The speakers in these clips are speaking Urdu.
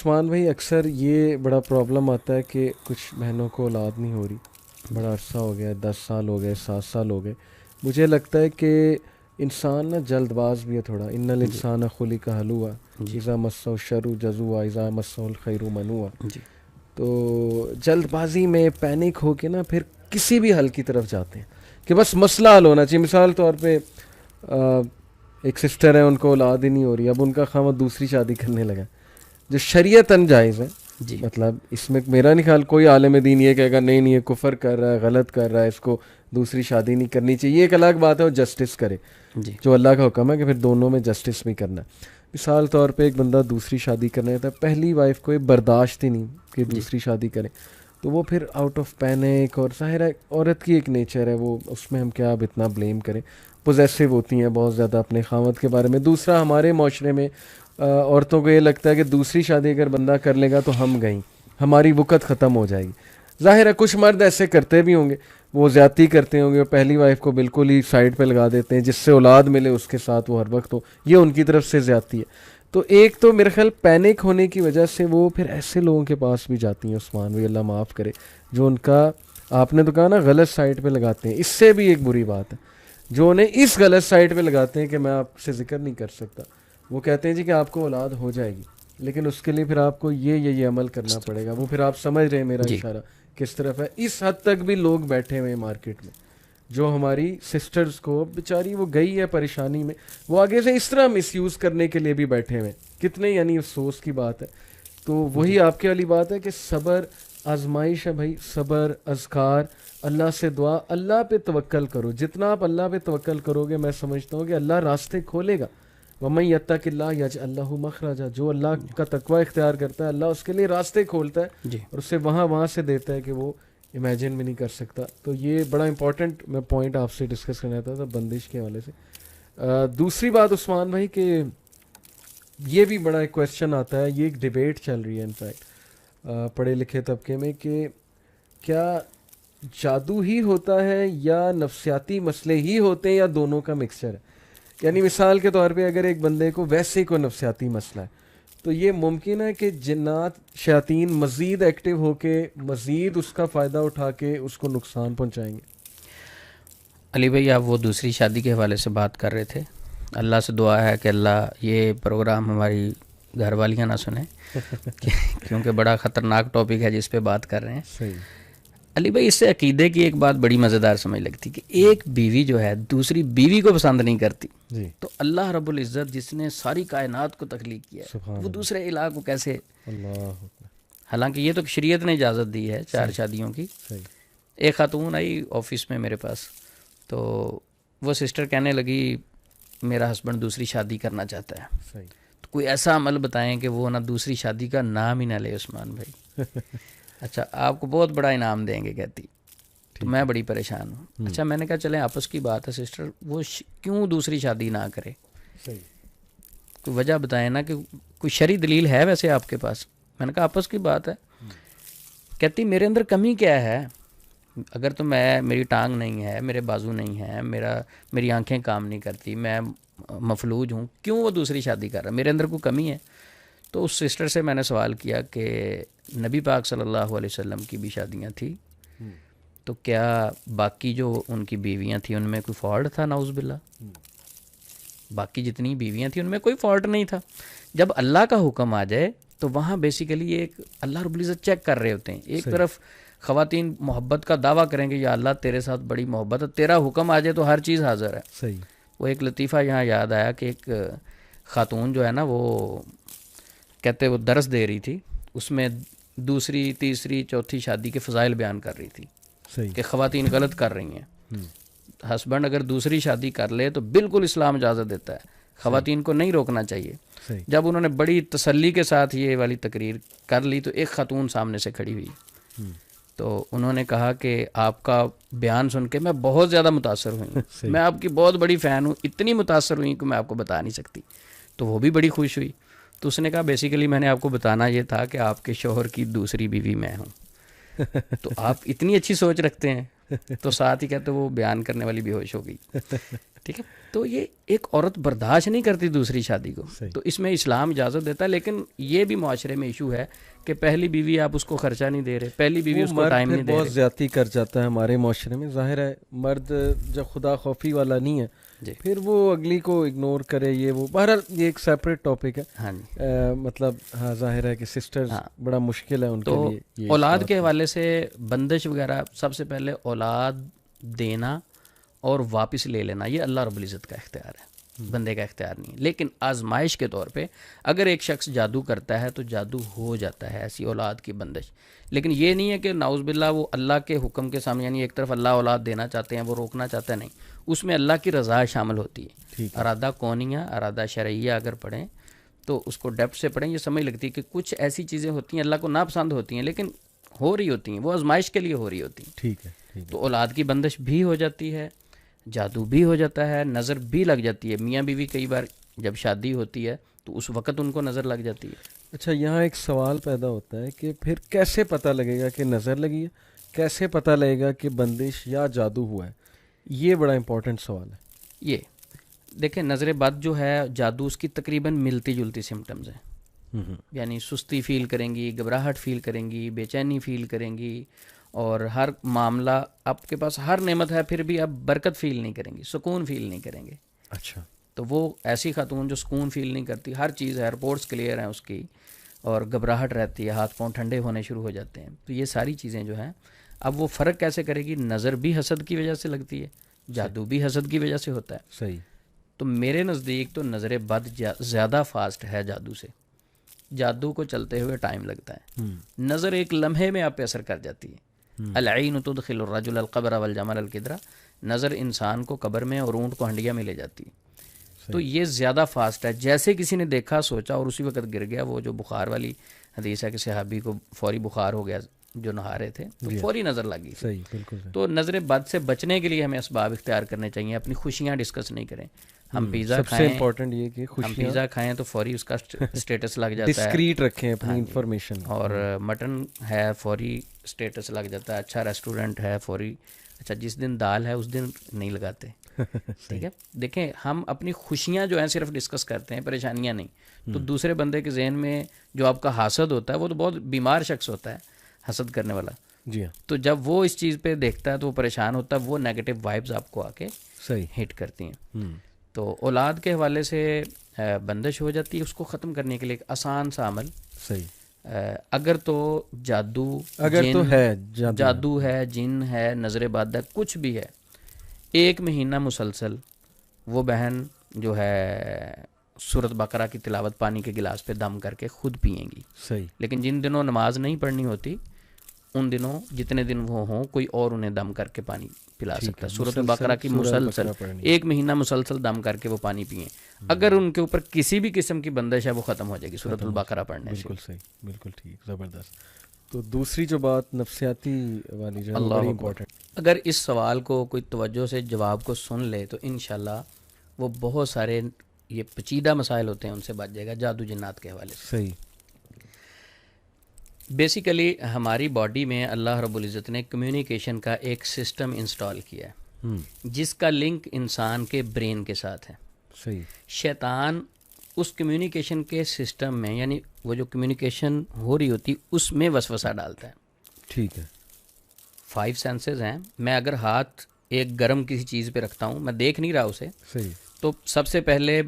عثمان بھائی اکثر یہ بڑا پرابلم آتا ہے کہ کچھ بہنوں کو اولاد نہیں ہو رہی، بڑا عرصہ ہو گیا، 10 سال ہو گئے، 7 سال ہو گئے. مجھے لگتا ہے کہ انسان نا جلد باز بھی ہے تھوڑا. ان جی الانسان خلق ہلوعا جی اذا مسہ الشر جزوعا اذا مسہ الخیر منوعا. جی تو جلد بازی میں پینک ہو کے نا پھر کسی بھی حل کی طرف جاتے ہیں کہ بس مسئلہ حل ہونا چاہیے. مثال طور پہ ایک سسٹر ہے، ان کو اولاد ہی نہیں ہو رہی، اب ان کا خاوند دوسری شادی کرنے لگا جو شریعتاً جائز ہے. جی مطلب اس میں میرا نہیں خیال کوئی عالم دین یہ کہے گا نہیں نہیں یہ کفر کر رہا ہے، غلط کر رہا ہے، اس کو دوسری شادی نہیں کرنی چاہیے. یہ ایک الگ بات ہے، وہ جسٹس کرے، جی جو اللہ کا حکم ہے کہ پھر دونوں میں جسٹس بھی کرنا ہے. مثال طور پہ ایک بندہ دوسری شادی کرنا ہے، پہلی وائف کو یہ برداشت ہی نہیں کہ جی دوسری شادی کرے، تو وہ پھر آؤٹ آف پینک، اور ظاہر ہے عورت کی ایک نیچر ہے، وہ اس میں ہم کیا اب اتنا بلیم کریں، پوزیسو ہوتی ہیں بہت زیادہ اپنے خاوند کے بارے میں. دوسرا ہمارے معاشرے میں عورتوں کو یہ لگتا ہے کہ دوسری شادی اگر بندہ کر لے گا تو ہم گئیں، ہماری وقت ختم ہو جائے گی. ظاہر ہے کچھ مرد ایسے کرتے بھی ہوں گے، وہ زیادتی کرتے ہوں گے، وہ پہلی وائف کو بالکل ہی سائڈ پہ لگا دیتے ہیں، جس سے اولاد ملے اس کے ساتھ وہ ہر وقت ہو، یہ ان کی طرف سے زیادتی ہے. تو ایک تو میرے خیال پینک ہونے کی وجہ سے وہ پھر ایسے لوگوں کے پاس بھی جاتی ہیں، عثمان بھائی اللہ معاف کرے، جو ان کا آپ نے تو کہا نا غلط سائٹ پہ لگاتے ہیں. اس سے بھی ایک بری بات ہے جو انہیں اس غلط سائٹ پہ لگاتے ہیں کہ میں آپ سے ذکر نہیں کر سکتا. وہ کہتے ہیں جی کہ آپ کو اولاد ہو جائے گی، لیکن اس کے لیے پھر آپ کو یہ عمل کرنا پڑے گا. وہ پھر آپ سمجھ رہے ہیں میرا جی اشارہ کس طرف ہے. اس حد تک بھی لوگ بیٹھے ہوئے ہیں مارکیٹ میں، جو ہماری سسٹرز کو بیچاری وہ گئی ہے پریشانی میں، وہ آگے سے اس طرح مس یوز کرنے کے لیے بھی بیٹھے ہوئے ہیں. کتنے یعنی افسوس کی بات ہے. تو جی وہی آپ کے والی بات ہے کہ صبر آزمائش ہے بھائی، صبر، اذکار، اللہ سے دعا، اللہ پہ توکل کرو. جتنا آپ اللہ پہ توکل کرو گے میں سمجھتا ہوں کہ اللہ راستے کھولے گا. وَمَن يَتَّقِ اللَّهَ يَجْعَل لَّهُ مَخْرَجًا. جو اللہ کا تقوی اختیار کرتا ہے اللہ اس کے لیے راستے کھولتا ہے جی اور اسے وہاں سے دیتا ہے کہ وہ امیجن بھی نہیں کر سکتا. تو یہ بڑا امپورٹنٹ میں پوائنٹ آپ سے ڈسکس کرنا چاہتا تھا بندش کے حوالے سے. دوسری بات عثمان بھائی کہ یہ بھی بڑا ایک کویسچن آتا ہے، یہ ایک ڈیبیٹ چل رہی ہے انفیکٹ پڑھے لکھے طبقے میں، کہ کیا جادو ہی ہوتا ہے یا نفسیاتی مسئلے ہی ہوتے ہیں یا دونوں کا مکسچر ہے. یعنی مثال کے طور پہ اگر ایک بندے کو ویسے ہی کوئی نفسیاتی مسئلہ ہے تو یہ ممکن ہے کہ جنات شیاطین مزید ایکٹیو ہو کے مزید اس کا فائدہ اٹھا کے اس کو نقصان پہنچائیں گے. علی بھائی، آپ وہ دوسری شادی کے حوالے سے بات کر رہے تھے. اللہ سے دعا ہے کہ اللہ یہ پروگرام ہماری گھر والیاں نہ سنیں کیونکہ بڑا خطرناک ٹاپک ہے جس پہ بات کر رہے ہیں. صحیح. علی بھائی، اس سے عقیدے کی ایک بات بڑی مزیدار سمجھ لگتی کہ ایک بیوی جو ہے دوسری بیوی کو پسند نہیں کرتی، جی تو اللہ رب العزت جس نے ساری کائنات کو تخلیق کیا ہے سبحان وہ اللہ. دوسرے الہ کو کیسے، اللہ اکبر. حالانکہ یہ تو شریعت نے اجازت دی ہے 4 صحیح شادیوں کی. صحیح. ایک خاتون آئی آفس میں میرے پاس، تو وہ سسٹر کہنے لگی میرا ہسبینڈ دوسری شادی کرنا چاہتا ہے، صحیح. تو کوئی ایسا عمل بتائیں کہ وہ نہ دوسری شادی کا نام ہی نہ لے. عثمان بھائی اچھا آپ کو بہت بڑا انعام دیں گے کہتی. تو میں بڑی پریشان ہوں. اچھا میں نے کہا چلیں آپس کی بات ہے سسٹر، وہ کیوں دوسری شادی نہ کرے، صحیح. کوئی وجہ بتائیں نا، کہ کوئی شرعی دلیل ہے ویسے آپ کے پاس. میں نے کہا آپس کی بات ہے. کہتی میرے اندر کمی کیا ہے، اگر تو میری ٹانگ نہیں ہے، میرے بازو نہیں ہے، میری آنکھیں کام نہیں کرتی، میں مفلوج ہوں، کیوں وہ دوسری شادی کر رہا ہے، میرے اندر کوئی کمی ہے. تو اس سسٹر سے میں نے سوال کیا کہ نبی پاک صلی اللہ علیہ وسلم کی بھی شادیاں تھیں، تو کیا باقی جو ان کی بیویاں تھیں ان میں کوئی فالٹ تھا؟ نعوذ باللہ، باقی جتنی بیویاں تھیں ان میں کوئی فالٹ نہیں تھا. جب اللہ کا حکم آ جائے تو وہاں بیسیکلی ایک اللہ رب العزت چیک کر رہے ہوتے ہیں. ایک طرف خواتین محبت کا دعویٰ کریں گے یا اللہ تیرے ساتھ بڑی محبت ہے، تیرا حکم آ جائے تو ہر چیز حاضر ہے. صحیح. وہ ایک لطیفہ یہاں یاد آیا کہ ایک خاتون جو ہے نا، وہ کہتے وہ درس دے رہی تھی، اس میں دوسری تیسری چوتھی شادی کے فضائل بیان کر رہی تھی صحیح. کہ خواتین غلط کر رہی ہیں. ہسبینڈ اگر دوسری شادی کر لے تو بالکل اسلام اجازت دیتا ہے، خواتین کو نہیں روکنا چاہیے. صحیح. جب انہوں نے بڑی تسلی کے ساتھ یہ والی تقریر کر لی تو ایک خاتون سامنے سے کھڑی ہوئی، تو انہوں نے کہا کہ آپ کا بیان سن کے میں بہت زیادہ متاثر ہوئی ہوں، میں آپ کی بہت بڑی فین ہوں، اتنی متاثر ہوئی کہ میں آپ کو بتا نہیں سکتی. تو وہ بھی بڑی خوش ہوئی. تو اس نے کہا بیسیکلی میں نے آپ کو بتانا یہ تھا کہ آپ کے شوہر کی دوسری بیوی میں ہوں. تو آپ اتنی اچھی سوچ رکھتے ہیں. تو ساتھ ہی کہتے وہ بیان کرنے والی بے ہوش ہو گئی. ٹھیک ہے. تو یہ ایک عورت برداشت نہیں کرتی دوسری شادی کو, تو اس میں اسلام اجازت دیتا ہے, لیکن یہ بھی معاشرے میں ایشو ہے کہ پہلی بیوی آپ اس کو خرچہ نہیں دے رہے, پہلی بیوی اس کو ٹائم نہیں دے رہے. بہت زیادتی کر جاتا ہے ہمارے معاشرے میں. ظاہر ہے مرد جب خدا خوفی والا نہیں ہے پھر وہ اگلی کو اگنور کرے, یہ وہ بہرحال یہ ایک سیپریٹ ٹاپک ہے. ہاں جی, مطلب ہاں ظاہر ہے کہ سسٹرز بڑا مشکل ہے ان کے لیے. تو اولاد کے حوالے سے بندش وغیرہ, سب سے پہلے اولاد دینا اور واپس لے لینا یہ اللہ رب العزت کا اختیار ہے, بندے کا اختیار نہیں ہے. لیکن آزمائش کے طور پہ اگر ایک شخص جادو کرتا ہے تو جادو ہو جاتا ہے, ایسی اولاد کی بندش. لیکن یہ نہیں ہے کہ نعوذ باللہ وہ اللہ کے حکم کے سامنے, یعنی ایک طرف اللہ اولاد دینا چاہتے ہیں وہ روکنا چاہتا ہے, نہیں, اس میں اللہ کی رضا شامل ہوتی ہے. ارادہ کونیہ, ارادہ شرعیہ اگر پڑھیں تو اس کو ڈیپتھ سے پڑھیں, یہ سمجھ لگتی ہے کہ کچھ ایسی چیزیں ہوتی ہیں اللہ کو ناپسند ہوتی ہیں لیکن ہو رہی ہوتی ہیں, وہ آزمائش کے لیے ہو رہی ہوتی ہیں. ٹھیک ہے. تو اولاد کی بندش بھی ہو جاتی ہے, جادو بھی ہو جاتا ہے, نظر بھی لگ جاتی ہے. میاں بیوی کئی بار جب شادی ہوتی ہے تو اس وقت ان کو نظر لگ جاتی ہے. اچھا, یہاں ایک سوال پیدا ہوتا ہے کہ پھر کیسے پتہ لگے گا کہ نظر لگی ہے, کیسے پتہ لگے گا کہ بندش یا جادو ہوا ہے؟ یہ بڑا امپورٹنٹ سوال ہے. یہ دیکھیں, نظر بد جو ہے جادو, اس کی تقریباً ملتی جلتی سمٹمز ہیں. یعنی سستی فیل کریں گی, گھبراہٹ فیل کریں گی, بے چینی فیل کریں گی, اور ہر معاملہ آپ کے پاس ہر نعمت ہے پھر بھی آپ برکت فیل نہیں کریں گی, سکون فیل نہیں کریں گے. اچھا, تو وہ ایسی خاتون جو سکون فیل نہیں کرتی, ہر چیز ہے, رپورٹس کلیئر ہیں اس کی, اور گھبراہٹ رہتی ہے, ہاتھ پاؤں ٹھنڈے ہونے شروع ہو جاتے ہیں. تو یہ ساری چیزیں جو ہیں, اب وہ فرق کیسے کرے گی؟ نظر بھی حسد کی وجہ سے لگتی ہے, جادو بھی حسد کی وجہ سے ہوتا ہے. صحیح. تو میرے نزدیک تو نظر بد زیادہ فاسٹ ہے جادو سے. جادو کو چلتے ہوئے ٹائم لگتا ہے, نظر ایک لمحے میں آپ پہ اثر کر جاتی ہے. العین تدخل الرجل القبر والجمل القدرہ, نظر انسان کو قبر میں اور اونٹ کو ہنڈیا میں لے جاتی ہے. تو یہ زیادہ فاسٹ ہے. جیسے کسی نے دیکھا, سوچا اور اسی وقت گر گیا. وہ جو بخار والی حدیث ہے کہ صحابی کو فوری بخار ہو گیا جو نہا رہے تھے, تو فوری نظر لگ گئی. صحیح, بالکل. تو نظر بد سے بچنے کے لیے ہمیں اسباب اختیار کرنے چاہیے, اپنی خوشیاں ڈسکس نہیں کریں. ہم پیزا کھائیں, سب سے امپورٹنٹ یہ کہ ہم پیزا کھائیں تو فوری اس کا اسٹیٹس لگ جاتا ہے, ڈسکریٹ رکھیں اپنی انفارمیشن. اور مٹن ہے فوری اسٹیٹس لگ جاتا ہے, اچھا ریسٹورنٹ ہے فوری, اچھا جس دن دال ہے اس دن نہیں لگاتے. ٹھیک ہے. دیکھیں, ہم اپنی خوشیاں جو ہیں صرف ڈسکس کرتے ہیں, پریشانیاں نہیں. تو دوسرے بندے کے ذہن میں جو آپ کا حاسد ہوتا ہے وہ تو بہت بیمار شخص ہوتا ہے, حسد کرنے والا. جی ہاں. تو جب وہ اس چیز پہ دیکھتا ہے تو وہ پریشان ہوتا ہے, وہ نیگیٹو وائبز آپ کو آ کے صحیح ہٹ کرتی ہیں. تو اولاد کے حوالے سے بندش ہو جاتی ہے, اس کو ختم کرنے کے لیے ایک آسان سا عمل. صحیح. اگر تو جادو, اگر تو ہے جادو ہے, جن ہے, نظر بد ہے, کچھ بھی ہے, 1 مہینہ مسلسل وہ بہن جو ہے سورۃ بقرہ کی تلاوت پانی کے گلاس پہ دم کر کے خود پئیں گی. صحیح. لیکن جن دنوں نماز نہیں پڑھنی ہوتی ان دنوں جتنے دن وہ ہوں کوئی اور انہیں دم کر کے پانی پلا سکتا ہے. سورۃ البقرہ کی مسلسل 1 مہینہ مسلسل دم کر کے وہ پانی پئیں. اگر ان کے اوپر کسی بھی قسم کی بندش ہے وہ ختم ہو جائے گی سورۃ البقرہ پڑھنے سے. بالکل صحیح, بالکل ٹھیک, زبردست. تو دوسری جو بات نفسیاتی والی جو ہے بڑی امپورٹنٹ. اگر اس سوال کو کوئی توجہ سے جواب کو سن لے تو انشاءاللہ وہ بہت سارے یہ پیچیدہ مسائل ہوتے ہیں ان سے بچ جائے گا جادو جنات کے حوالے سے. صحیح. بیسیکلی ہماری باڈی میں اللہ رب العزت نے کمیونیکیشن کا ایک سسٹم انسٹال کیا ہے جس کا لنک انسان کے برین کے ساتھ ہے. صحیح. شیطان اس کمیونیکیشن کے سسٹم میں, یعنی وہ جو کمیونیکیشن ہو رہی ہوتی اس میں وسوسہ ڈالتا ہے. ٹھیک ہے. 5 سینسز ہیں. میں اگر ہاتھ ایک گرم کسی چیز پہ رکھتا ہوں, میں دیکھ نہیں رہا اسے, صحیح, تو سب سے پہلے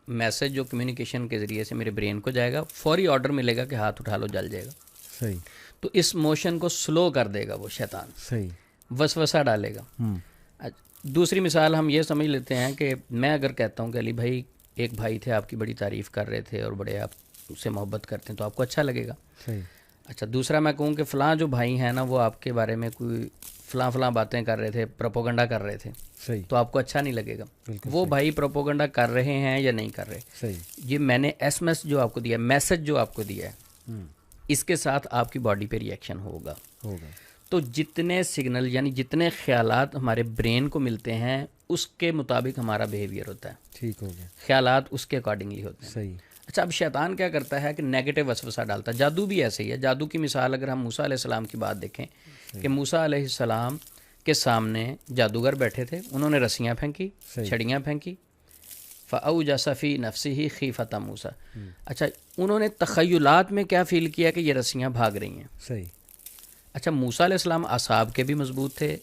میسج جو کمیونیکیشن کے ذریعے سے میرے برین کو جائے گا, فوری آرڈر ملے گا کہ ہاتھ اٹھا لو, جل جائے گا. صحیح. تو اس موشن کو سلو کر دے گا وہ شیطان. صحیح. وسوسہ ڈالے گا. دوسری مثال ہم یہ سمجھ لیتے ہیں کہ میں اگر کہتا ہوں کہ علی بھائی ایک بھائی تھے آپ کی بڑی تعریف کر رہے تھے اور بڑے آپ اس سے محبت کرتے ہیں تو آپ کو اچھا لگے گا. صحیح. اچھا دوسرا میں کہوں کہ فلاں جو بھائی ہیں نا وہ آپ کے بارے میں کوئی فلاں باتیں کر رہے تھے, پروپوگنڈا کر رہے تھے, صحیح, تو آپ کو اچھا نہیں لگے گا. وہ بھائی پروپوگنڈا کر رہے ہیں یا نہیں کر رہے, صحیح, یہ میں نے ایس ایم ایس جو آپ کو دیا, میسج جو آپ کو دیا ہے, اس کے ساتھ آپ کی باڈی پہ ریئیکشن ہوگا. تو جتنے سگنل یعنی جتنے خیالات ہمارے برین کو ملتے ہیں اس کے مطابق ہمارا بیہیویئر ہوتا ہے. ٹھیک ہو گیا. خیالات اس کے اکارڈنگلی ہوتے ہیں. صحیح. اچھا اب شیطان کیا کرتا ہے کہ نیگیٹو وسوسہ ڈالتا ہے. جادو بھی ایسے ہی ہے. جادو کی مثال اگر ہم موسیٰ علیہ السلام کی بات دیکھیں کہ موسیٰ علیہ السلام کے سامنے جادوگر بیٹھے تھے، انہوں نے رسیاں پھینکی، چھڑیاں پھینکی، فأوجس فی نفسہ خیفۃ موسیٰ. اچھا انہوں نے تخیلات میں کیا فیل کیا کہ یہ رسیاں بھاگ رہی ہیں. صحیح. اچھا موسیٰ علیہ السلام اعصاب کے بھی مضبوط تھے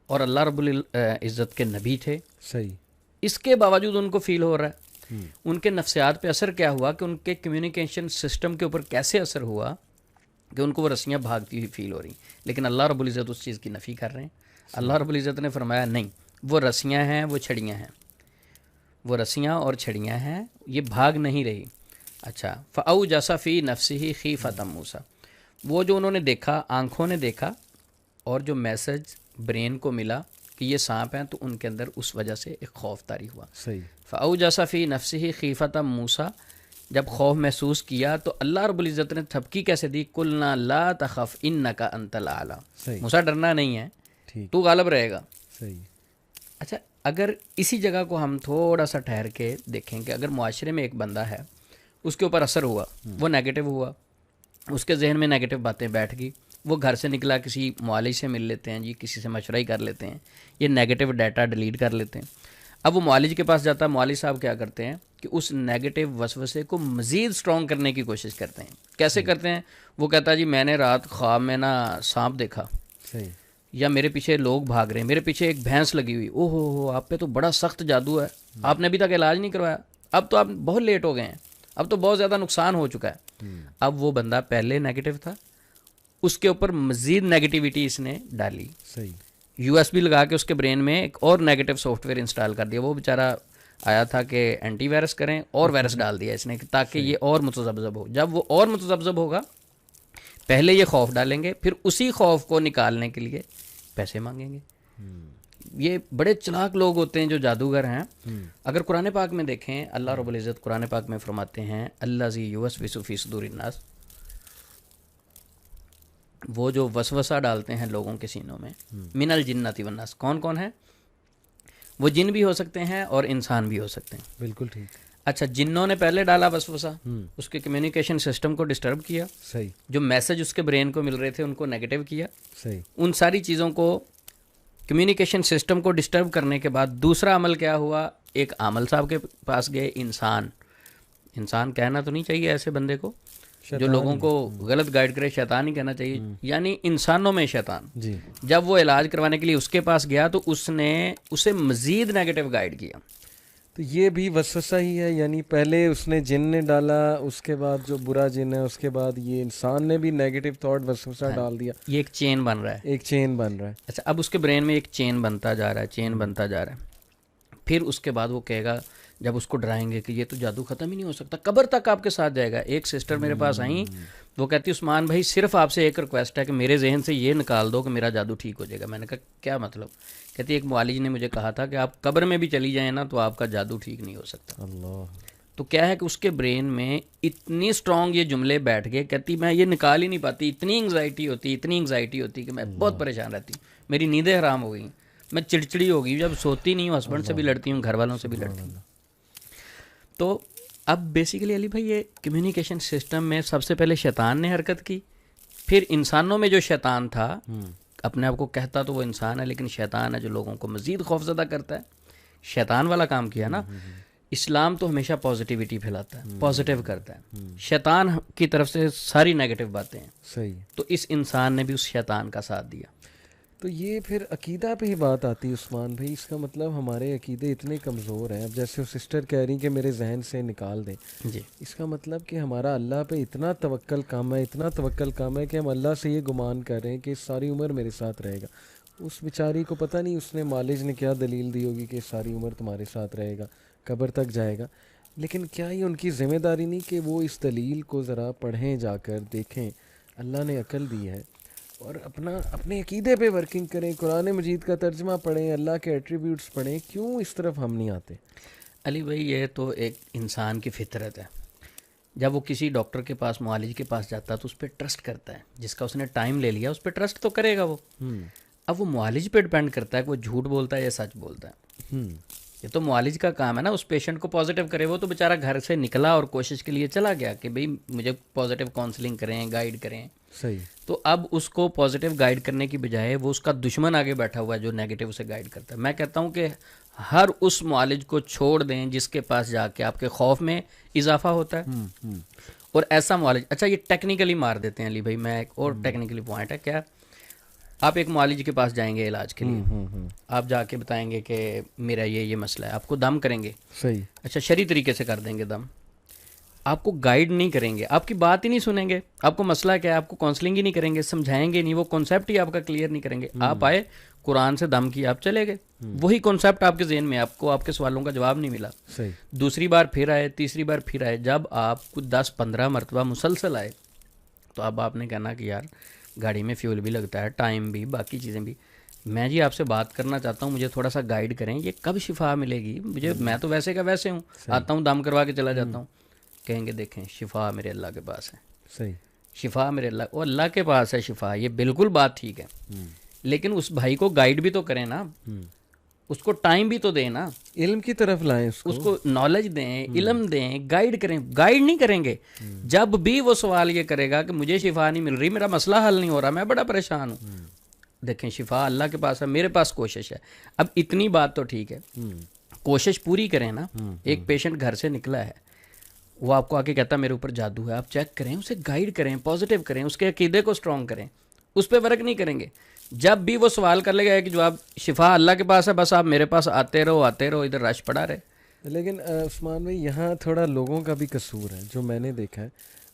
اور اللہ رب العزت کے نبی تھے. صحیح. اس کے باوجود ان کو فیل ہو رہا ہے. ان کے نفسیات پہ اثر کیا ہوا کہ ان کے کمیونیکیشن سسٹم کے اوپر کیسے اثر ہوا کہ ان کو وہ رسیاں بھاگتی ہوئی فیل ہو رہی. لیکن اللہ رب العزت اس چیز کی نفی کر رہے ہیں. اللہ رب العزت نے فرمایا نہیں، وہ رسیاں ہیں، وہ چھڑیاں ہیں، وہ رسیاں اور چھڑیاں ہیں، یہ بھاگ نہیں رہی. اچھا فأوجس فی نفسہ خیفۃ موسیٰ، وہ جو انہوں نے دیکھا، آنکھوں نے دیکھا، اور جو میسج برین کو ملا کہ یہ سانپ ہیں، تو ان کے اندر اس وجہ سے ایک خوف طاری ہوا. صحیح. فأوجس فی نفسہ خیفۃ موسیٰ، جب خوف محسوس کیا تو اللہ رب العزت نے تھپکی کیسے دی، قلنا لا تخف انک انت الاعلیٰ. صحیح. موسیٰ ڈرنا نہیں ہے، ٹھیک. تو غالب رہے گا. صحیح. اچھا اگر اسی جگہ کو ہم تھوڑا سا ٹھہر کے دیکھیں کہ اگر معاشرے میں ایک بندہ ہے، اس کے اوپر اثر ہوا، وہ نیگیٹو ہوا، اس کے ذہن میں نیگیٹو باتیں بیٹھ گئی، وہ گھر سے نکلا کسی معالج سے مل لیتے ہیں جی، کسی سے مشورہ ہی کر لیتے ہیں، یہ نیگیٹو ڈیٹا ڈیلیٹ کر لیتے ہیں. اب وہ معالج کے پاس جاتا ہے، معالج صاحب کیا کرتے ہیں کہ اس نیگیٹو وسوسے کو مزید سٹرونگ کرنے کی کوشش کرتے ہیں. کیسے کرتے ہیں؟ وہ کہتا ہے جی میں نے رات خواب میں نا سانپ دیکھا، صحیح. یا میرے پیچھے لوگ بھاگ رہے ہیں، میرے پیچھے ایک بھینس لگی ہوئی، او ہو آپ پہ تو بڑا سخت جادو ہے، آپ نے ابھی تک علاج نہیں کروایا، اب تو آپ بہت لیٹ ہو گئے ہیں، اب تو بہت زیادہ نقصان ہو چکا ہے. اب وہ بندہ پہلے نیگیٹو تھا، اس کے اوپر مزید نیگیٹیوٹی اس نے ڈالی، صحیح. یو ایس بی لگا کے اس کے برین میں ایک اور نیگیٹو سافٹ ویئر انسٹال کر دیا. وہ بیچارہ آیا تھا کہ اینٹی وائرس کریں، اور وائرس ڈال دیا اس نے تاکہ یہ اور متذبذب ہو. جب وہ اور متذبذب ہوگا، پہلے یہ خوف ڈالیں گے، پھر اسی خوف کو نکالنے کے لیے پیسے مانگیں گے. یہ بڑے چلاک لوگ ہوتے ہیں جو جادوگر ہیں. اگر قرآن پاک میں دیکھیں، اللہ رب العزت قرآن پاک میں فرماتے ہیں الذی یوسوس فی صدور الناس، وہ جو وسوسہ ڈالتے ہیں لوگوں کے سینوں میں، من الجنۃ والناس. کون کون ہے؟ وہ جن بھی ہو سکتے ہیں اور انسان بھی ہو سکتے ہیں. بالکل ٹھیک. اچھا جنوں نے پہلے ڈالا وسوسہ، اس کے کمیونیکیشن سسٹم کو ڈسٹرب کیا، صحیح. جو میسج اس کے برین کو مل رہے تھے ان کو نیگیٹو کیا. صحیح. ان ساری چیزوں کو، کمیونیکیشن سسٹم کو ڈسٹرب کرنے کے بعد دوسرا عمل کیا ہوا؟ ایک عامل صاحب کے پاس گئے. انسان کہنا تو نہیں چاہیے ایسے بندے کو جو لوگوں کو غلط گائیڈ کرے، شیطان ہی کہنا چاہیے، یعنی انسانوں میں شیطان. جی. جب وہ علاج کروانے کے لیے اس کے پاس گیا تو اس نے اسے مزید نیگیٹو گائیڈ کیا. تو یہ بھی وسوسہ ہی ہے، یعنی پہلے اس نے جن نے ڈالا، اس کے بعد جو برا جن ہے، اس کے بعد یہ انسان نے بھی نیگیٹو تھاٹ وسوسہ ڈال دیا. یہ ایک چین بن رہا ہے، ایک چین بن رہا ہے. اچھا اب اس کے برین میں ایک چین بنتا جا رہا ہے، چین بنتا جا رہا ہے. پھر اس کے بعد وہ کہے گا، جب اس کو ڈرائیں گے کہ یہ تو جادو ختم ہی نہیں ہو سکتا، قبر تک آپ کے ساتھ جائے گا. ایک سسٹر میرے پاس آئیں، وہ کہتی عثمان بھائی صرف آپ سے ایک ریکویسٹ ہے کہ میرے ذہن سے یہ نکال دو کہ میرا جادو ٹھیک ہو جائے گا. میں نے کہا کیا مطلب؟ کہتی ایک معالج نے مجھے کہا تھا کہ آپ قبر میں بھی چلی جائیں نا تو آپ کا جادو ٹھیک نہیں ہو سکتا. اللہ. تو کیا ہے کہ اس کے برین میں اتنی اسٹرانگ یہ جملے بیٹھ گئے، کہتی میں یہ نکال ہی نہیں پاتی، اتنی انگزائٹی ہوتی کہ میں بہت پریشان رہتی ہوں، میری نیندیں حرام ہو گئیں، میں چڑچڑی ہو گئی، جب سوتی نہیں ہوں ہسبینڈ سے بھی لڑتی ہوں، گھر والوں سے بھی لڑتی ہوں. تو اب بیسیکلی علی بھائی یہ کمیونیکیشن سسٹم میں سب سے پہلے شیطان نے حرکت کی، پھر انسانوں میں جو شیطان تھا، اپنے آپ کو کہتا تو وہ انسان ہے لیکن شیطان ہے جو لوگوں کو مزید خوفزدہ کرتا ہے، شیطان والا کام کیا نا. اسلام تو ہمیشہ پازیٹیوٹی پھیلاتا ہے، پازیٹیو کرتا ہے، شیطان کی طرف سے ساری نیگیٹو باتیں ہیں. صحیح. تو اس انسان نے بھی اس شیطان کا ساتھ دیا. تو یہ پھر عقیدہ پہ ہی بات آتی ہے عثمان بھائی. اس کا مطلب ہمارے عقیدے اتنے کمزور ہیں. اب جیسے وہ سسٹر کہہ رہی کہ میرے ذہن سے نکال دیں، جی اس کا مطلب کہ ہمارا اللہ پہ اتنا توکل کم ہے کہ ہم اللہ سے یہ گمان کر رہے ہیں کہ ساری عمر میرے ساتھ رہے گا. اس بیچاری کو پتہ نہیں اس نے معالج نے کیا دلیل دی ہوگی کہ ساری عمر تمہارے ساتھ رہے گا، قبر تک جائے گا. لیکن کیا یہ ان کی ذمہ داری نہیں کہ وہ اس دلیل کو ذرا پڑھیں، جا کر دیکھیں، اللہ نے عقل دی ہے، اور اپنے عقیدے پہ ورکنگ کریں، قرآن مجید کا ترجمہ پڑھیں، اللہ کے ایٹریبیوٹس پڑھیں. کیوں اس طرف ہم نہیں آتے؟ علی بھائی یہ تو ایک انسان کی فطرت ہے. جب وہ کسی ڈاکٹر کے پاس، معالج کے پاس جاتا ہے تو اس پہ ٹرسٹ کرتا ہے، جس کا اس نے ٹائم لے لیا اس پہ ٹرسٹ تو کرے گا وہ. اب وہ معالج پہ ڈپینڈ کرتا ہے کہ وہ جھوٹ بولتا ہے یا سچ بولتا ہے. یہ تو معالج کا کام ہے نا اس پیشنٹ کو پازیٹیو کرے. وہ تو بیچارہ گھر سے نکلا اور کوشش کے لیے چلا گیا کہ بھئی مجھے پازیٹیو کاؤنسلنگ کریں, گائیڈ کریں. صحیح. تو اب اس کو پازیٹیو گائیڈ کرنے کی بجائے وہ اس کا دشمن آگے بیٹھا ہوا ہے جو نیگیٹو سے گائیڈ کرتا ہے. میں کہتا ہوں کہ ہر اس معالج کو چھوڑ دیں جس کے پاس جا کے آپ کے خوف میں اضافہ ہوتا ہے, اور ایسا معالج. اچھا یہ ٹیکنیکلی مار دیتے ہیں علی بھائی, میں ایک اور ٹیکنیکلی پوائنٹ ہے. کیا آپ ایک معالج کے پاس جائیں گے علاج کے لیے, آپ جا کے بتائیں گے کہ میرا یہ مسئلہ ہے, آپ کو دم کریں گے. صحیح. اچھا شرعی طریقے سے کر دیں گے دم, آپ کو گائیڈ نہیں کریں گے, آپ کی بات ہی نہیں سنیں گے, آپ کو مسئلہ کیا ہے آپ کو کاؤنسلنگ ہی نہیں کریں گے, سمجھائیں گے نہیں, وہ کانسیپٹ ہی آپ کا کلیئر نہیں کریں گے. آپ آئے قرآن سے دم کیا, آپ چلے گئے, وہی کانسیپٹ آپ کے ذہن میں, آپ کو آپ کے سوالوں کا جواب نہیں ملا. صحیح. دوسری بار پھر آئے, تیسری بار پھر آئے, جب آپ کچھ 10-15 مرتبہ مسلسل آئے تو اب آپ نے کہنا کہ یار گاڑی میں فیول بھی لگتا ہے, ٹائم بھی, باقی چیزیں بھی, میں جی آپ سے بات کرنا چاہتا ہوں, مجھے تھوڑا سا گائیڈ کریں, یہ کب شفا ملے گی مجھے, میں تو ویسے کا ویسے ہوں, آتا ہوں دم کروا کے چلا جاتا ہوں. کہیں گے دیکھیں شفا میرے اللہ کے پاس ہے. صحیح. شفا میرے اللہ کے پاس ہے شفا, یہ بالکل بات ٹھیک ہے, لیکن اس بھائی کو گائیڈ بھی تو کریں نا, اس کو ٹائم بھی تو دیں نا, علم کی طرف لائیں, اس کو نالج دیں, علم دیں, گائیڈ کریں. گائیڈ نہیں کریں گے, جب بھی وہ سوال یہ کرے گا کہ مجھے شفا نہیں مل رہی, میرا مسئلہ حل نہیں ہو رہا, میں بڑا پریشان ہوں, دیکھیں شفا اللہ کے پاس ہے, میرے پاس کوشش ہے. اب اتنی بات تو ٹھیک ہے, کوشش پوری کریں نا. ایک پیشنٹ گھر سے نکلا ہے, وہ آپ کو آ کے کہتا ہے میرے اوپر جادو ہے, آپ چیک کریں, اسے گائیڈ کریں, پازیٹیو کریں, اس کے عقیدے کو اسٹرانگ کریں, اس پہ ورک نہیں کریں گے. جب بھی وہ سوال کر لے گا کہ جواب شفا اللہ کے پاس ہے, بس آپ میرے پاس آتے رہو, ادھر رش پڑا رہے. لیکن عثمان بھائی یہاں تھوڑا لوگوں کا بھی قصور ہے جو میں نے دیکھا ہے.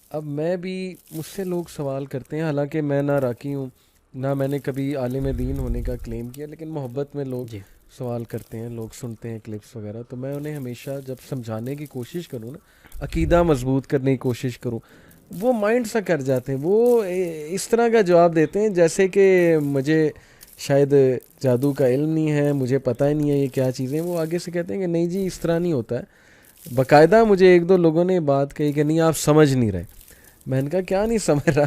اب میں بھی, مجھ سے لوگ سوال کرتے ہیں, حالانکہ میں نہ راکی ہوں نہ میں نے کبھی عالم دین ہونے کا کلیم کیا, لیکن محبت میں لوگ سوال کرتے ہیں, لوگ سنتے ہیں کلپس وغیرہ, تو میں انہیں ہمیشہ جب سمجھانے کی کوشش کروں نا, عقیدہ مضبوط کرنے کی کوشش کروں, وہ مائنڈ سا کر جاتے ہیں, وہ اس طرح کا جواب دیتے ہیں جیسے کہ مجھے شاید جادو کا علم نہیں ہے, مجھے پتہ ہی نہیں ہے یہ کیا چیزیں. وہ آگے سے کہتے ہیں کہ نہیں جی اس طرح نہیں ہوتا ہے. باقاعدہ مجھے 1-2 لوگوں نے بات کہی کہ نہیں آپ سمجھ نہیں رہے. میں نے کہا کیا نہیں سمجھ رہا,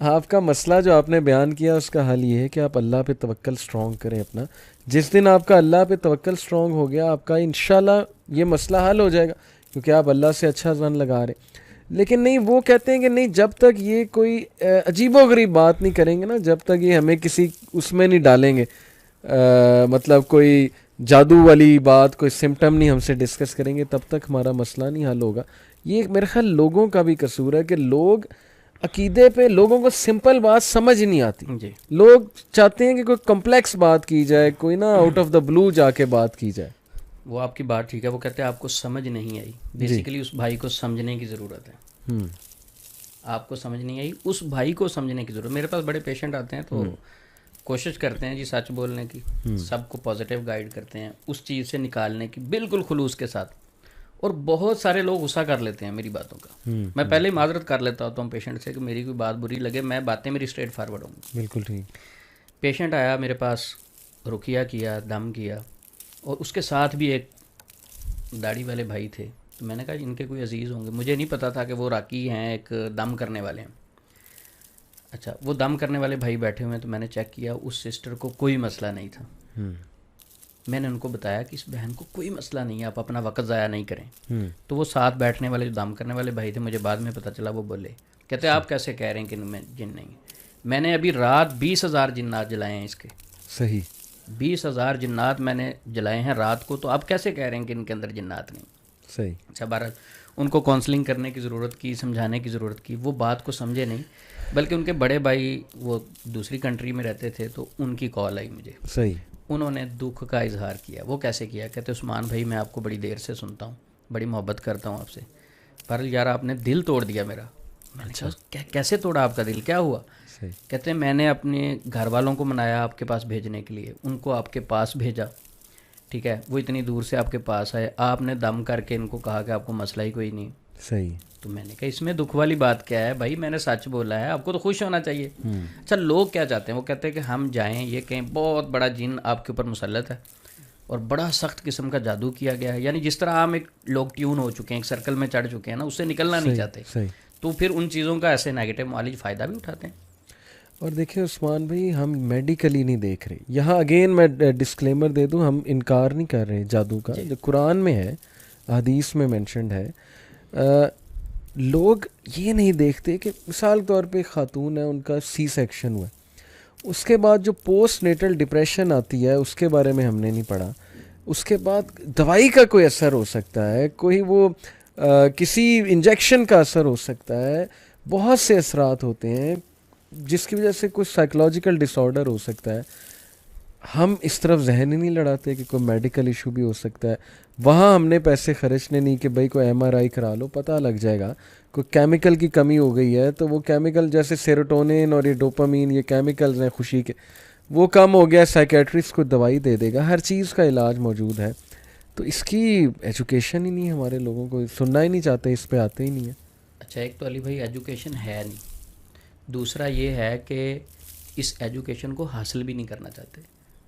آپ کا مسئلہ جو آپ نے بیان کیا اس کا حل یہ ہے کہ آپ اللہ پہ توکل اسٹرانگ کریں اپنا. جس دن آپ کا اللہ پہ توکل اسٹرانگ ہو گیا, آپ کا انشاءاللہ یہ مسئلہ حل ہو جائے گا, کیونکہ آپ اللہ سے اچھا ظن لگا رہے. لیکن نہیں, وہ کہتے ہیں کہ نہیں جب تک یہ کوئی عجیب و غریب بات نہیں کریں گے نا, جب تک یہ ہمیں کسی اس میں نہیں ڈالیں گے, مطلب کوئی جادو والی بات, کوئی سمٹم نہیں ہم سے ڈسکس کریں گے, تب تک ہمارا مسئلہ نہیں حل ہوگا. یہ میرے خیال لوگوں کا بھی قصور ہے کہ لوگ عقیدے پہ, لوگوں کو سمپل بات سمجھ نہیں آتی. لوگ چاہتے ہیں کہ کوئی کمپلیکس بات کی جائے, کوئی نا آؤٹ آف دا بلو جا کے بات کی جائے. وہ آپ کی بات ٹھیک ہے, وہ کہتے ہیں آپ کو سمجھ نہیں آئی. بیسیکلی اس بھائی کو سمجھنے کی ضرورت ہے. آپ کو سمجھ نہیں آئی, اس بھائی کو سمجھنے کی ضرورت. میرے پاس بڑے پیشنٹ آتے ہیں تو کوشش کرتے ہیں جی سچ بولنے کی, سب کو پازیٹیو گائیڈ کرتے ہیں اس چیز سے نکالنے کی بالکل خلوص کے ساتھ. اور بہت سارے لوگ غصہ کر لیتے ہیں میری باتوں کا. میں پہلے ہی معذرت کر لیتا ہوتا ہوں پیشنٹ سے کہ میری کوئی بات بری لگے, میں باتیں میری اسٹریٹ فارورڈ ہوں گی. بالکل ٹھیک. پیشنٹ آیا میرے پاس, رقیہ کیا, دم کیا, اور اس کے ساتھ بھی ایک داڑھی والے بھائی تھے. تو میں نے کہا ان کے کوئی عزیز ہوں گے, مجھے نہیں پتا تھا کہ وہ راکی ہیں, ایک دم کرنے والے ہیں. اچھا وہ دم کرنے والے بھائی بیٹھے ہوئے ہیں, تو میں نے چیک کیا, اس سسٹر کو کوئی مسئلہ نہیں تھا. میں نے ان کو بتایا کہ اس بہن کو کوئی مسئلہ نہیں ہے, آپ اپنا وقت ضائع نہیں کریں. تو وہ ساتھ بیٹھنے والے جو دم کرنے والے بھائی تھے, مجھے بعد میں پتہ چلا, وہ بولے کہتے آپ کیسے کہہ رہے ہیں کہ ان میں جن نہیں. میں نے ابھی رات 20,000 جنات جلائے ہیں اس کے. صحیح. 20,000 جنات میں نے جلائے ہیں رات کو, تو آپ کیسے کہہ رہے ہیں کہ ان کے اندر جنات نہیں. صحیح. اچھا بہرحال ان کو کاؤنسلنگ کرنے کی ضرورت کی, سمجھانے کی ضرورت کی. وہ بات کو سمجھے نہیں, بلکہ ان کے بڑے بھائی وہ دوسری کنٹری میں رہتے تھے, تو ان کی کال آئی مجھے. صحیح. انہوں نے دکھ کا اظہار کیا. وہ کیسے کیا, کہتے عثمان بھائی میں آپ کو بڑی دیر سے سنتا ہوں, بڑی محبت کرتا ہوں آپ سے, پر یار آپ نے دل توڑ دیا میرا. میں نے کہا کیسے توڑا آپ کا دل, کیا ہوا. کہتے ہیں میں نے اپنے گھر والوں کو منایا آپ کے پاس بھیجنے کے لیے, ان کو آپ کے پاس بھیجا, ٹھیک ہے, وہ اتنی دور سے آپ کے پاس آئے, آپ نے دم کر کے ان کو کہا کہ آپ کو مسئلہ ہی کوئی نہیں. صحیح. تو میں نے کہا اس میں دکھ والی بات کیا ہے بھائی, میں نے سچ بولا ہے, آپ کو تو خوش ہونا چاہیے. اچھا لوگ کیا چاہتے ہیں, وہ کہتے ہیں کہ ہم جائیں, یہ کہیں بہت بڑا جن آپ کے اوپر مسلط ہے اور بڑا سخت قسم کا جادو کیا گیا ہے, یعنی جس طرح عام ایک لوگ ٹیون ہو چکے ہیں, ایک سرکل میں چڑھ چکے ہیں نا, اس سے نکلنا نہیں چاہتے. تو پھر ان چیزوں کا ایسے نیگیٹو معالج فائدہ بھی اٹھاتے ہیں. اور دیکھیں عثمان بھائی، ہم میڈیکلی نہیں دیکھ رہے. یہاں اگین میں ڈسکلیمر دے دوں، ہم انکار نہیں کر رہے جادو کا، جو قرآن میں ہے، حدیث میں مینشنڈ ہے. لوگ یہ نہیں دیکھتے کہ مثال طور پہ خاتون ہے، ان کا سی سیکشن ہوا، اس کے بعد جو پوسٹ نیٹل ڈپریشن آتی ہے اس کے بارے میں ہم نے نہیں پڑھا. اس کے بعد دوائی کا کوئی اثر ہو سکتا ہے، کوئی وہ کسی انجیکشن کا اثر ہو سکتا ہے، بہت سے اثرات ہوتے ہیں جس کی وجہ سے کچھ سائیکلوجیکل ڈس آرڈر ہو سکتا ہے. ہم اس طرف ذہن ہی نہیں لڑاتے کہ کوئی میڈیکل ایشو بھی ہو سکتا ہے. وہاں ہم نے پیسے خرچنے نہیں کہ بھائی کوئی ایم آر آئی کرا لو، پتہ لگ جائے گا. کوئی کیمیکل کی کمی ہو گئی ہے تو وہ کیمیکل جیسے سیروٹونین اور یہ ڈوپامین، یہ کیمیکلز ہیں خوشی کے، وہ کم ہو گیا، سائیکیٹرسٹ کو دوائی دے دے گا. ہر چیز کا علاج موجود ہے. تو اس کی ایجوکیشن ہی نہیں ہے، ہمارے لوگوں کو سننا ہی نہیں چاہتے، اس پہ آتے ہی نہیں ہیں. اچھا، ایک تو علی بھائی ایجوکیشن ہے نہیں، دوسرا یہ ہے کہ اس ایجوکیشن کو حاصل بھی نہیں کرنا چاہتے.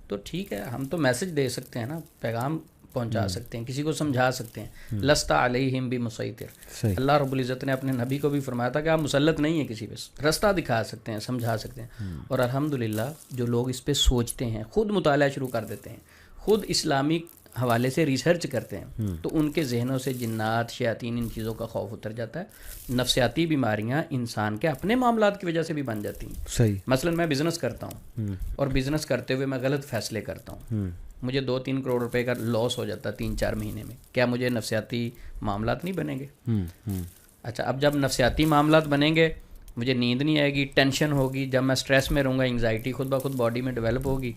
تو ٹھیک ہے، ہم تو میسج دے سکتے ہیں نا، پیغام پہنچا سکتے ہیں، کسی کو سمجھا سکتے ہیں. لست علیہم بمسیطر، اللہ رب العزت نے اپنے نبی کو بھی فرمایا تھا کہ آپ مسلط نہیں ہیں کسی پہ، رستہ دکھا سکتے ہیں، سمجھا سکتے ہیں. اور الحمدللہ جو لوگ اس پہ سوچتے ہیں، خود مطالعہ شروع کر دیتے ہیں، خود اسلامک حوالے سے ریسرچ کرتے ہیں، تو ان کے ذہنوں سے جنات، شیاطین، ان چیزوں کا خوف اتر جاتا ہے. نفسیاتی بیماریاں انسان کے اپنے معاملات کی وجہ سے بھی بن جاتی ہیں. صحیح. مثلا میں بزنس کرتا ہوں اور بزنس کرتے ہوئے میں غلط فیصلے کرتا ہوں، مجھے 2-3 کروڑ روپے کا لاس ہو جاتا ہے 3-4 مہینے میں. کیا مجھے نفسیاتی معاملات نہیں بنیں گے؟ اچھا، اب جب نفسیاتی معاملات بنیں گے، مجھے نیند نہیں آئے گی، ٹینشن ہوگی، جب میں اسٹریس میں رہوں گا، انگزائٹی خود بخود باڈی میں ڈیولپ ہوگی،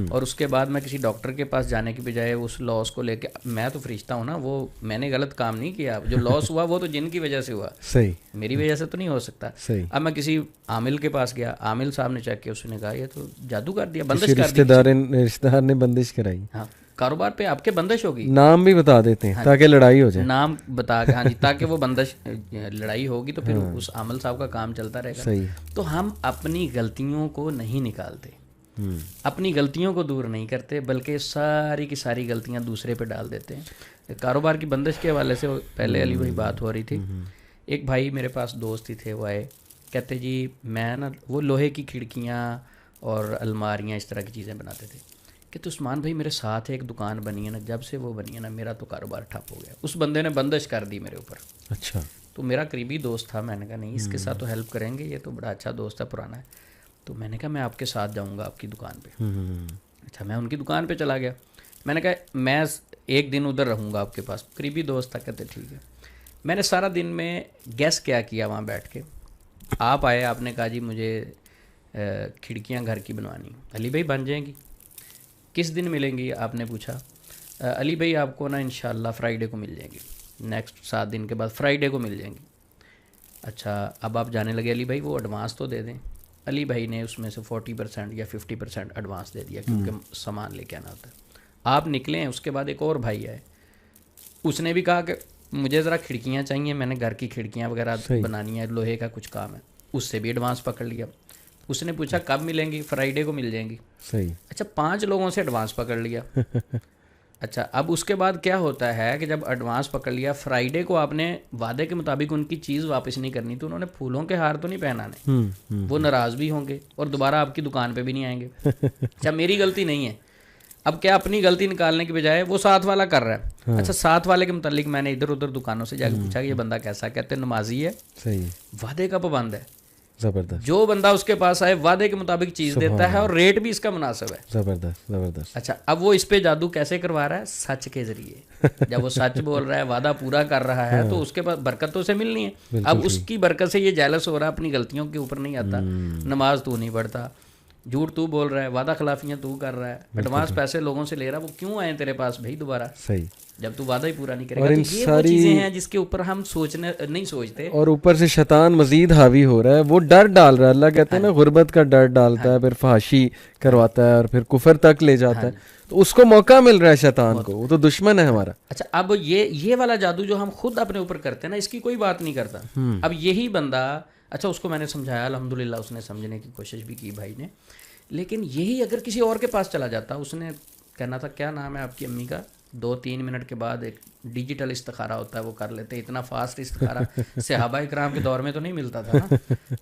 اور اس کے بعد میں کسی ڈاکٹر کے پاس جانے کی بجائے اس لاس کو لے کے، میں تو فرشتہ ہوں نا، وہ میں نے غلط کام نہیں کیا، جو لاس ہوا وہ تو جن کی وجہ سے ہوا، صحیح، میری وجہ سے تو نہیں ہو سکتا. صحیح. اب میں کسی عامل کے پاس گیا، عامل صاحب نے چیک کیا، اس نے کہا یہ تو جادو کر دیا، بندش کر دی، رشتہ دار نے بندش کرائی. ہاں، کاروبار پہ آپ کے بندش ہوگی، نام بھی بتا دیتے ہیں تاکہ لڑائی ہو جائے، نام بتا کے، ہاں جی، تاکہ وہ بندش لڑائی ہوگی تو پھر اس عامل صاحب کا کام چلتا رہے گا. صحیح. تو ہم اپنی غلطیوں کو نہیں نکالتے، اپنی غلطیوں کو دور نہیں کرتے، بلکہ ساری کی ساری غلطیاں دوسرے پہ ڈال دیتے ہیں. کاروبار کی بندش کے حوالے سے پہلے علی بھائی بات ہو رہی تھی. ایک بھائی میرے پاس دوست ہی تھے، وہ آئے، کہتے جی میں نا، وہ لوہے کی کھڑکیاں اور الماریاں اس طرح کی چیزیں بناتے تھے، کہ تو عثمان بھائی میرے ساتھ ایک دکان بنی ہے نا، جب سے وہ بنی ہے نا میرا تو کاروبار ٹھپ ہو گیا. اس بندے نے بندش کر دی میرے اوپر. اچھا. تو میرا قریبی دوست تھا، میں نے کہا نہیں، اس کے ساتھ تو ہیلپ کریں گے، یہ تو بڑا اچھا دوست ہے، پرانا ہے. تو میں نے کہا میں آپ کے ساتھ جاؤں گا آپ کی دکان پہ. اچھا، میں ان کی دکان پہ چلا گیا. میں نے کہا میں ایک دن ادھر رہوں گا آپ کے پاس. قریبی دوست تھا، کہتے ٹھیک ہے. میں نے سارا دن میں گیس کیا وہاں بیٹھ کے. آپ آئے، آپ نے کہا جی مجھے کھڑکیاں گھر کی بنوانی. علی بھائی بن جائیں گی؟ کس دن ملیں گی؟ آپ نے پوچھا. علی بھائی آپ کو نا انشاءاللہ فرائیڈے کو مل جائیں گی، نیکسٹ 7 دن کے بعد فرائیڈے کو مل جائیں گی. اچھا، اب آپ جانے لگے. علی بھائی وہ ایڈوانس تو دے دیں. علی بھائی نے اس میں سے 40% یا 50% ایڈوانس دے دیا، کیونکہ سامان لے کے آنا ہوتا ہے. آپ نکلے ہیں، اس کے بعد ایک اور بھائی آئے، اس نے بھی کہا کہ مجھے ذرا کھڑکیاں چاہیے، میں نے گھر کی کھڑکیاں وغیرہ بنانی ہے، لوہے کا کچھ کام ہے. اس سے بھی ایڈوانس پکڑ لیا. اس نے پوچھا کب ملیں گی؟ فرائیڈے کو مل جائیں گی. صحیح. اچھا، 5 لوگوں سے ایڈوانس پکڑ لیا. اچھا، اب اس کے بعد کیا ہوتا ہے کہ جب ایڈوانس پکڑ لیا، فرائیڈے کو آپ نے وعدے کے مطابق ان کی چیز واپس نہیں کرنی، تو انہوں نے پھولوں کے ہار تو نہیں پہنانے، وہ ناراض بھی ہوں گے اور دوبارہ آپ کی دکان پہ بھی نہیں آئیں گے. اچھا، میری غلطی نہیں ہے. اب کیا اپنی غلطی نکالنے کی بجائے وہ ساتھ والا کر رہا ہے. اچھا، ساتھ والے کے متعلق میں نے ادھر ادھر دکانوں سے جا کے پوچھا کہ یہ بندہ کیسا؟ کہتے ہیں نمازی ہے، صحیح، وعدے کا پابند ہے. زبردست. جو بندہ اس کے پاس آئے وعدے کے مطابق چیز دیتا ہے اور ریٹ بھی اس کا مناسب ہے. زبردست، زبردست. اچھا، اب وہ اس پہ جادو کیسے کروا رہا ہے؟ سچ کے ذریعے. جب وہ سچ بول رہا ہے، وعدہ پورا کر رہا ہے، تو اس کے پاس برکت تو اسے ملنی ہے. اب اس کی برکت سے یہ جیلس ہو رہا ہے، اپنی غلطیوں کے اوپر نہیں آتا. نماز تو نہیں پڑھتا، جھوٹ تو بول رہا ہے، وعدہ خلافیاں تو کر رہا ہے، ایڈوانس پیسے لوگوں سے لے رہا ہے. وہ کیوں آئے تیرے پاس بھائی دوبارہ؟ صحیح، جب تو وعدہ ہی پورا نہیں کرے گا. تو یہ وہ چیزیں ہیں جس کے اوپر ہم نہیں سوچتے، اور اوپر سے شیطان مزید حاوی ہو رہا ہے، وہ ڈر ڈال رہا ہے. اللہ کہتے ہیں نا، غربت کا ڈر ڈالتا ہے، پھر فحاشی کرواتا ہے، اور پھر کفر تک لے جاتا ہے. تو اس کو موقع مل رہا ہے شیطان کو، وہ تو دشمن ہے ہمارا. اچھا، اب یہ والا جادو جو ہم خود اپنے اوپر کرتے ہیں نا، اس کی کوئی بات نہیں کرتا. اب یہی بندہ، اچھا اس کو میں نے سمجھایا، الحمدللہ اس نے سمجھنے کی کوشش بھی کی بھائی نے. لیکن یہی اگر کسی اور کے پاس چلا جاتا، اس نے کہنا تھا کیا نام ہے آپ کی امی کا؟ 2-3 منٹ کے بعد ایک ڈیجیٹل استخارہ ہوتا ہے وہ کر لیتے ہیں. اتنا فاسٹ استخارہ صحابہ اکرام کے دور میں تو نہیں ملتا تھا نا.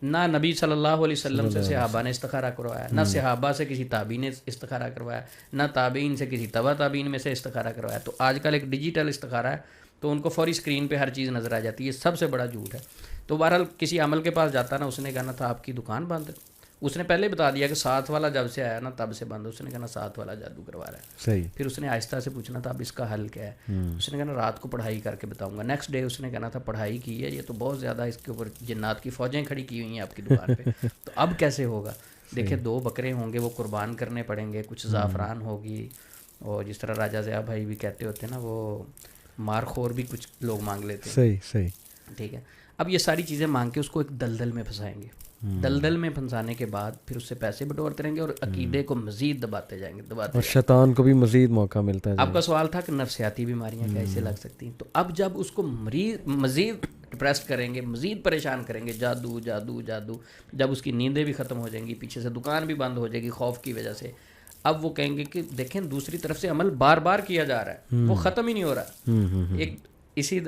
نہ نبی صلی اللہ علیہ وسلم سے صحابہ نے استخارہ کروایا, نہ صحابہ سے کسی تابعین نے استخارہ کروایا, نہ تابعین سے کسی تبع تابعین میں سے استخارہ کروایا. تو آج کل ایک ڈیجیٹل استخارہ ہے تو ان کو فوری اسکرین پہ ہر چیز نظر آ جاتی ہے. سب سے بڑا جھوٹ ہے. تو بہرحال کسی عمل کے پاس جاتا نا, اس نے کہنا تھا آپ کی دکان بند ہے, اس نے پہلے بتا دیا کہ 7 والا جب سے آیا نا تب سے بند. اس نے کہنا 7 والا جادو کروا رہا ہے. صحیح. پھر اس نے آہستہ سے پوچھنا تھا اب اس کا حل کیا ہے. اس نے کہنا رات کو پڑھائی کر کے بتاؤں گا. نیکسٹ ڈے اس نے کہنا تھا پڑھائی کی ہے, یہ تو بہت زیادہ اس کے اوپر جنات کی فوجیں کھڑی کی ہوئی ہیں آپ کی دکان پہ, تو اب کیسے ہوگا. دیکھیں 2 بکرے ہوں گے وہ قربان کرنے پڑیں گے, کچھ زعفران ہوگی, اور جس طرح راجہ ضیاء بھائی بھی کہتے ہوتے ہیں نا وہ مار خور بھی کچھ لوگ مانگ لیتے ہیں. صحیح صحیح. ٹھیک ہے. اب یہ ساری چیزیں مانگ کے اس کو ایک دلدل میں پھنسائیں گے. دلدل میں پھنسانے کے بعد پھر اس سے پیسے بٹورتے رہیں گے اور عقیدے کو مزید دباتے جائیں گے, اور شیطان کو بھی مزید موقع ملتا ہے. آپ کا سوال تھا کہ نفسیاتی بیماریاں کیسے لگ سکتی ہیں, تو اب جب اس کو مزید ڈپریس کریں گے, مزید پریشان کریں گے, جادو جادو جادو, جب اس کی نیندیں بھی ختم ہو جائیں گی, پیچھے سے دکان بھی بند ہو جائے گی خوف کی وجہ سے, اب وہ کہیں گے کہ دیکھیں دوسری طرف سے عمل بار بار کیا جا رہا ہے, وہ ختم ہی نہیں ہو رہا. ایک اسی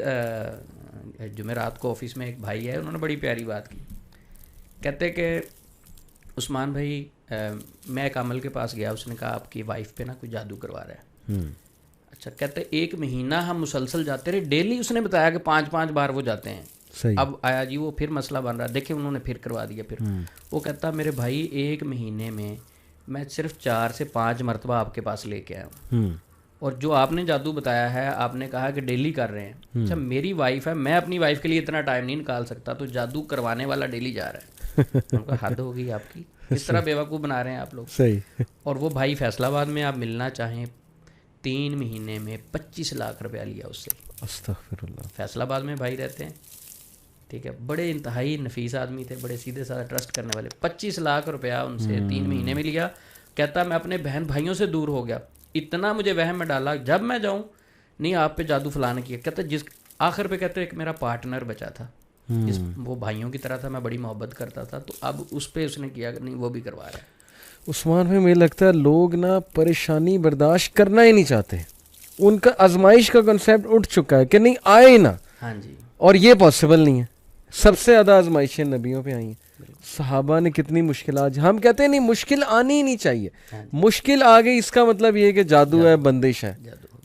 جمعرات کو آفس میں ایک بھائی ہے, انہوں نے بڑی پیاری بات کی. کہتے کہ عثمان بھائی میں ایک عمل کے پاس گیا, اس نے کہا آپ کی وائف پہ نا کوئی جادو کروا رہا ہے. اچھا. کہتے 1 مہینہ ہم مسلسل جاتے رہے, ڈیلی اس نے بتایا کہ 5 بار وہ جاتے ہیں. اب آیا جی وہ پھر مسئلہ بن رہا, دیکھیں انہوں نے پھر کروا دیا. پھر وہ کہتا میرے بھائی 1 مہینے میں میں صرف 4 سے 5 مرتبہ آپ کے پاس لے کے آیا ہوں, اور جو آپ نے جادو بتایا ہے آپ نے کہا کہ ڈیلی کر رہے ہیں. اچھا میری وائف ہے, میں اپنی وائف کے لیے اتنا ٹائم نہیں نکال سکتا, تو جادو کروانے والا ڈیلی جا رہا ہے. ان کا حد ہوگی آپ کی, اس طرح بیوقوف بنا رہے ہیں آپ لوگ. صحیح. اور وہ بھائی فیصل آباد میں آپ ملنا چاہیں 3 مہینے میں 25 لاکھ روپیہ لیا اس سے. استغفر اللہ. فیصل آباد میں بھائی رہتے ہیں, ٹھیک ہے, بڑے انتہائی نفیس آدمی تھے, بڑے سیدھے سادھے ٹرسٹ کرنے والے. 25 لاکھ روپیہ ان سے 3 مہینے میں لیا. کہتا میں اپنے بہن بھائیوں سے دور ہو گیا, اتنا مجھے وہم میں ڈالا جب میں جاؤں نہیں آپ پہ جادو فلانے کیا. کہتا جس آخر پہ کہتے ایک میرا پارٹنر بچا تھا, جس وہ بھائیوں کی طرح تھا, میں بڑی محبت کرتا تھا, تو اب اس پہ اس نے کیا کہ نہیں وہ بھی کروا رہا ہے. عثمان بھائی مجھے لگتا ہے لوگ نا پریشانی برداشت کرنا ہی نہیں چاہتے, ان کا آزمائش کا کنسیپٹ اٹھ چکا ہے کہ نہیں آئے نا. ہاں جی. اور یہ پاسبل نہیں ہے. سب سے زیادہ آزمائشیں نبیوں پہ آئی ہیں. صحابہ نے کتنی مشکلات, ہم کہتے ہیں نہیں مشکل آنی ہی نہیں چاہیے, مشکل آ گئی اس کا مطلب یہ کہ جادو ہے, بندش ہے.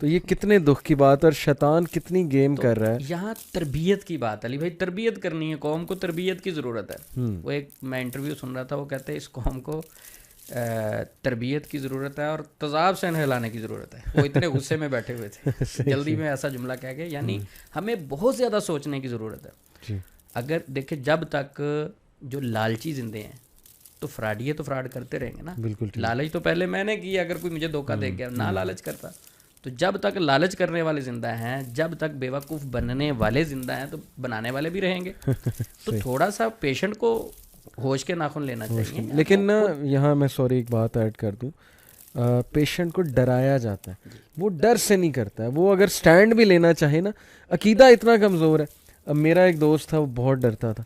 تو یہ کتنے دکھ کی بات, اور شیطان کتنی گیم کر رہا ہے. یہاں تربیت کی بات علی بھائی, تربیت کرنی ہے, قوم کو تربیت کی ضرورت ہے. وہ ایک میں انٹرویو سن رہا تھا, وہ کہتے ہیں اس قوم کو تربیت کی ضرورت ہے اور تذاب سے نہلانے کی ضرورت ہے. وہ اتنے غصے میں بیٹھے ہوئے تھے, جلدی میں ایسا جملہ کہہ گئے. یعنی ہمیں بہت زیادہ سوچنے کی ضرورت ہے. اگر دیکھیں جب تک جو لالچی زندے ہیں تو فراڈیے تو فراڈ کرتے رہیں گے نا. بالکل. لالچ تو پہلے میں نے کی, اگر کوئی مجھے دھوکہ دے گیا نہ لالچ کرتا. تو جب تک لالچ کرنے والے زندہ ہیں, جب تک بیوقوف بننے والے زندہ ہیں, تو بنانے والے بھی رہیں گے. تو تھوڑا سا پیشنٹ کو ہوش کے ناخن لینا چاہیے. لیکن نا یہاں میں سوری ایک بات ایڈ کر دوں, پیشنٹ کو ڈرایا جاتا ہے, وہ ڈر سے نہیں کرتا ہے. وہ اگر سٹینڈ بھی لینا چاہے نا, عقیدہ اتنا کمزور ہے. اب میرا ایک دوست تھا, وہ بہت ڈرتا تھا,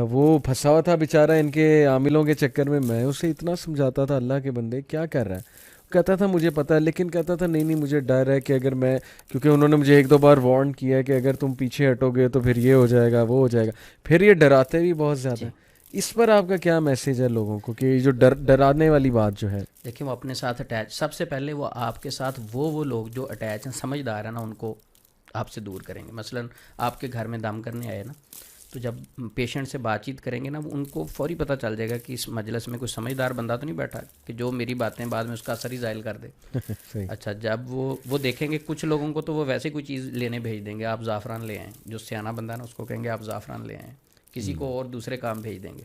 وہ پھنسا ہوا تھا بیچارہ ان کے عاملوں کے چکر میں. میں اسے اتنا سمجھاتا تھا اللہ کے بندے کیا کر رہا ہے. کہتا تھا مجھے پتہ ہے, لیکن کہتا تھا نہیں مجھے ڈر ہے کہ اگر میں, کیونکہ انہوں نے مجھے 1-2 بار وارن کیا ہے کہ اگر تم پیچھے ہٹو گے تو پھر یہ ہو جائے گا وہ ہو جائے گا. پھر یہ ڈراتے بھی بہت زیادہ. اس پر آپ کا کیا میسیج ہے لوگوں کو کہ جو ڈرانے والی بات جو ہے؟ دیکھیں وہ اپنے ساتھ اٹیچ, سب سے پہلے وہ آپ کے ساتھ وہ لوگ جو اٹیچ ہیں, سمجھدار ہیں نا, ان کو آپ سے دور کریں گے. مثلا آپ کے گھر میں دم کرنے آئے نا, تو جب پیشنٹ سے بات چیت کریں گے نا, ان کو فوری پتہ چل جائے گا کہ اس مجلس میں کوئی سمجھدار بندہ تو نہیں بیٹھا کہ جو میری باتیں بعد میں اس کا اثر ہی زائل کر دے. اچھا جب وہ دیکھیں گے کچھ لوگوں کو تو وہ ویسے کوئی چیز لینے بھیج دیں گے, آپ زعفران لے آئیں. جو سیانہ بندہ ہے نا اس کو کہیں گے آپ زعفران لے آئیں, کسی کو اور دوسرے کام بھیج دیں گے.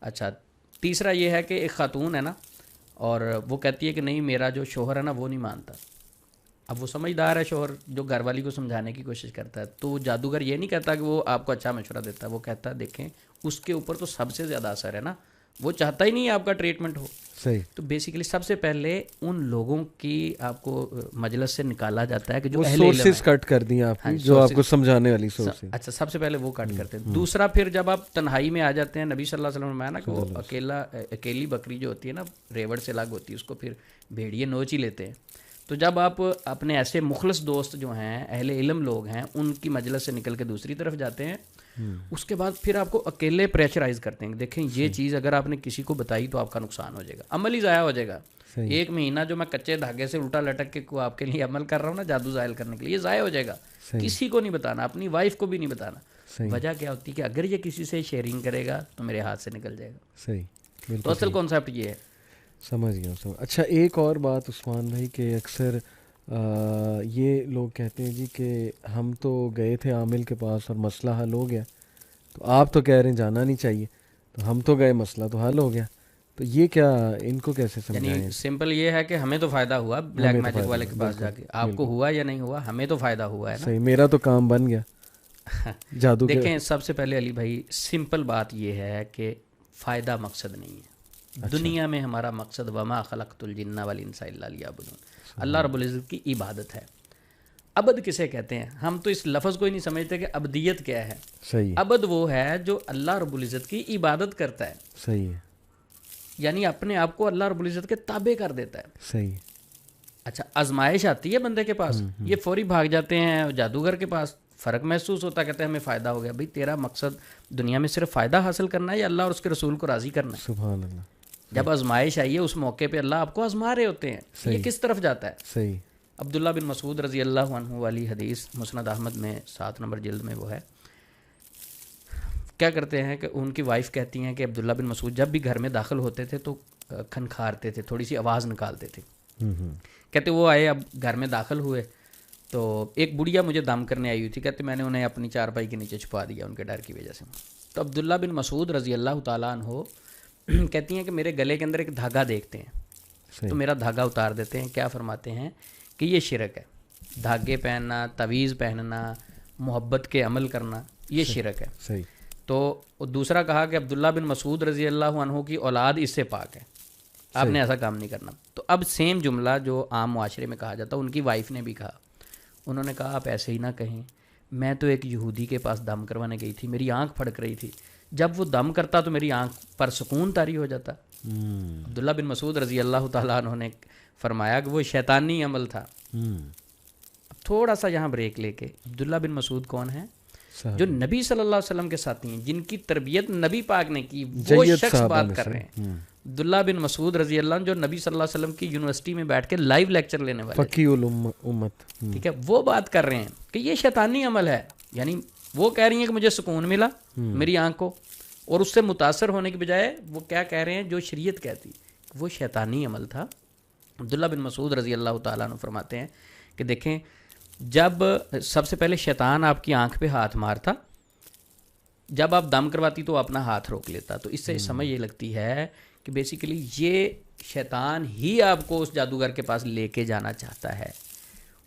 اچھا تیسرا یہ ہے کہ ایک خاتون ہے نا, اور وہ کہتی ہے کہ نہیں میرا جو شوہر ہے نا وہ نہیں مانتا. اب وہ سمجھدار ہے شوہر, جو گھر والی کو سمجھانے کی کوشش کرتا ہے. تو جادوگر یہ نہیں کہتا کہ وہ آپ کو اچھا مشورہ دیتا ہے, وہ کہتا ہے دیکھیں اس کے اوپر تو سب سے زیادہ اثر ہے نا, وہ چاہتا ہی نہیں آپ کا ٹریٹمنٹ ہو. صحیح. تو بیسیکلی سب سے پہلے ان لوگوں کی آپ کو مجلس سے نکالا جاتا ہے کہ جو اہل علم ہیں. سورسز کٹ کر دیں آپ کی, جو آپ کو سمجھانے والی سورسز. اچھا سب سے پہلے وہ کٹ کرتے ہیں. دوسرا پھر جب آپ تنہائی میں آ جاتے ہیں, نبی صلی اللہ علیہ وسلم نے نا کہ وہ اکیلی بکری جو ہوتی ہے نا, ریوڑ سے الگ ہوتی ہے, اس کو پھر بھیڑیے نوچ ہی لیتے ہیں. تو جب آپ اپنے ایسے مخلص دوست جو ہیں اہل علم لوگ ہیں ان کی مجلس سے نکل کے دوسری طرف جاتے ہیں، اس کے بعد پھر آپ کو اکیلے پریشرائز کرتے ہیں کہ دیکھیں یہ چیز اگر آپ نے کسی کو بتائی تو آپ کا نقصان ہو جائے گا، عمل ہی ضائع ہو جائے گا. 1 مہینہ جو میں کچے دھاگے سے الٹا لٹک کے کو آپ کے لیے عمل کر رہا ہوں نا جادو زائل کرنے کے لیے، یہ ضائع ہو جائے گا. کسی کو نہیں بتانا، اپنی وائف کو بھی نہیں بتانا. وجہ کیا ہوتی ہے کہ اگر یہ کسی سے شیئرنگ کرے گا تو میرے ہاتھ سے نکل جائے گا. صحیح، تو اصل کانسیپٹ یہ ہے. سمجھ گیا. اچھا ایک اور بات عثمان بھائی کہ اکثر یہ لوگ کہتے ہیں جی کہ ہم تو گئے تھے عامل کے پاس اور مسئلہ حل ہو گیا، تو آپ تو کہہ رہے ہیں جانا نہیں چاہیے، تو ہم تو گئے مسئلہ تو حل ہو گیا. تو یہ کیا ان کو کیسے سمجھائیں؟ یعنی سمپل یہ ہے کہ ہمیں تو فائدہ ہوا بلیک میجک والے کے پاس جا کے، آپ کو ہوا یا نہیں ہوا، ہمیں تو فائدہ ہوا ہے نا. صحیح، میرا تو کام بن گیا جادو. دیکھیں سب سے پہلے علی بھائی سمپل بات یہ ہے کہ فائدہ مقصد نہیں ہے. دنیا میں ہمارا مقصد وما خلقت الجن والانس الا لیعبدون، اللہ رب العزت کی عبادت ہے. عبد کسے کہتے ہیں؟ ہم تو اس لفظ کو ہی نہیں سمجھتے کہ عبدیت کیا ہے. صحیح، عبد وہ ہے جو اللہ رب العزت کی عبادت کرتا ہے. صحیح ہے، یعنی اپنے آپ کو اللہ رب العزت کے تابع کر دیتا ہے. صحیح. اچھا آزمائش آتی ہے بندے کے پاس، یہ فوری بھاگ جاتے ہیں جادوگر کے پاس، فرق محسوس ہوتا ہے، کہتے ہیں ہمیں فائدہ ہو گیا. بھئی تیرا مقصد دنیا میں صرف فائدہ حاصل کرنا ہے یا اللہ اور اس کے رسول کو راضی کرنا ہے؟ سبحان اللہ. جب آزمائش آئی ہے اس موقع پہ اللہ آپ کو آزما رہے ہوتے ہیں، یہ کس طرف جاتا ہے؟ صحیح. عبداللہ بن مسعود رضی اللہ عنہ والی حدیث مسند احمد میں 7 نمبر جلد میں وہ ہے. کیا کرتے ہیں کہ ان کی وائف کہتی ہیں کہ عبداللہ بن مسعود جب بھی گھر میں داخل ہوتے تھے تو کھنکھارتے تھے، تھوڑی سی آواز نکالتے تھے. کہتے وہ آئے، اب گھر میں داخل ہوئے تو ایک بڑھیا مجھے دم کرنے آئی ہوئی تھی، کہتے میں نے انہیں اپنی چارپائی کے نیچے چھپا دیا ان کے ڈر کی وجہ سے. تو عبداللہ بن مسعود رضی اللہ تعالیٰ عنہ کہتی ہیں کہ میرے گلے کے اندر ایک دھاگا دیکھتے ہیں تو میرا دھاگا اتار دیتے ہیں. کیا فرماتے ہیں کہ یہ شرک ہے. دھاگے پہننا، تعویذ پہننا، محبت کے عمل کرنا، یہ شرک ہے. صحیح. تو دوسرا کہا کہ عبداللہ بن مسعود رضی اللہ عنہ کی اولاد اس سے پاک ہے، آپ نے ایسا کام نہیں کرنا. تو اب سیم جملہ جو عام معاشرے میں کہا جاتا ان کی وائف نے بھی کہا. انہوں نے کہا آپ ایسے ہی نہ کہیں، میں تو ایک یہودی کے پاس دم کروانے گئی تھی، میری آنکھ پھڑک رہی تھی، جب وہ دم کرتا تو میری آنکھ پر سکون طاری ہو جاتا. عبداللہ بن مسعود رضی اللہ تعالیٰ عنہ نے فرمایا کہ وہ شیطانی عمل تھا. اب تھوڑا سا یہاں بریک لے کے، عبداللہ بن مسعود کون ہیں؟ جو نبی صلی اللہ علیہ وسلم کے ساتھی ہیں، جن کی تربیت نبی پاک نے کی، وہ شخص بات کر رہے ہیں. عبداللہ بن مسعود رضی اللہ عنہ جو نبی صلی اللہ علیہ وسلم کی یونیورسٹی میں بیٹھ کے لائیو لیکچر لینے والے فقیہ الامت، ٹھیک ہے، وہ بات کر رہے ہیں کہ یہ شیطانی عمل ہے. یعنی وہ کہہ رہی ہیں کہ مجھے سکون ملا میری آنکھ کو، اور اس سے متاثر ہونے کی بجائے وہ کیا کہہ رہے ہیں جو شریعت کہتی وہ شیطانی عمل تھا. عبداللہ بن مسعود رضی اللہ تعالیٰ عنہ فرماتے ہیں کہ دیکھیں جب سب سے پہلے شیطان آپ کی آنکھ پہ ہاتھ مارتا، جب آپ دم کرواتی تو اپنا ہاتھ روک لیتا. تو اس سے سمجھ یہ لگتی ہے کہ بیسیکلی یہ شیطان ہی آپ کو اس جادوگر کے پاس لے کے جانا چاہتا ہے.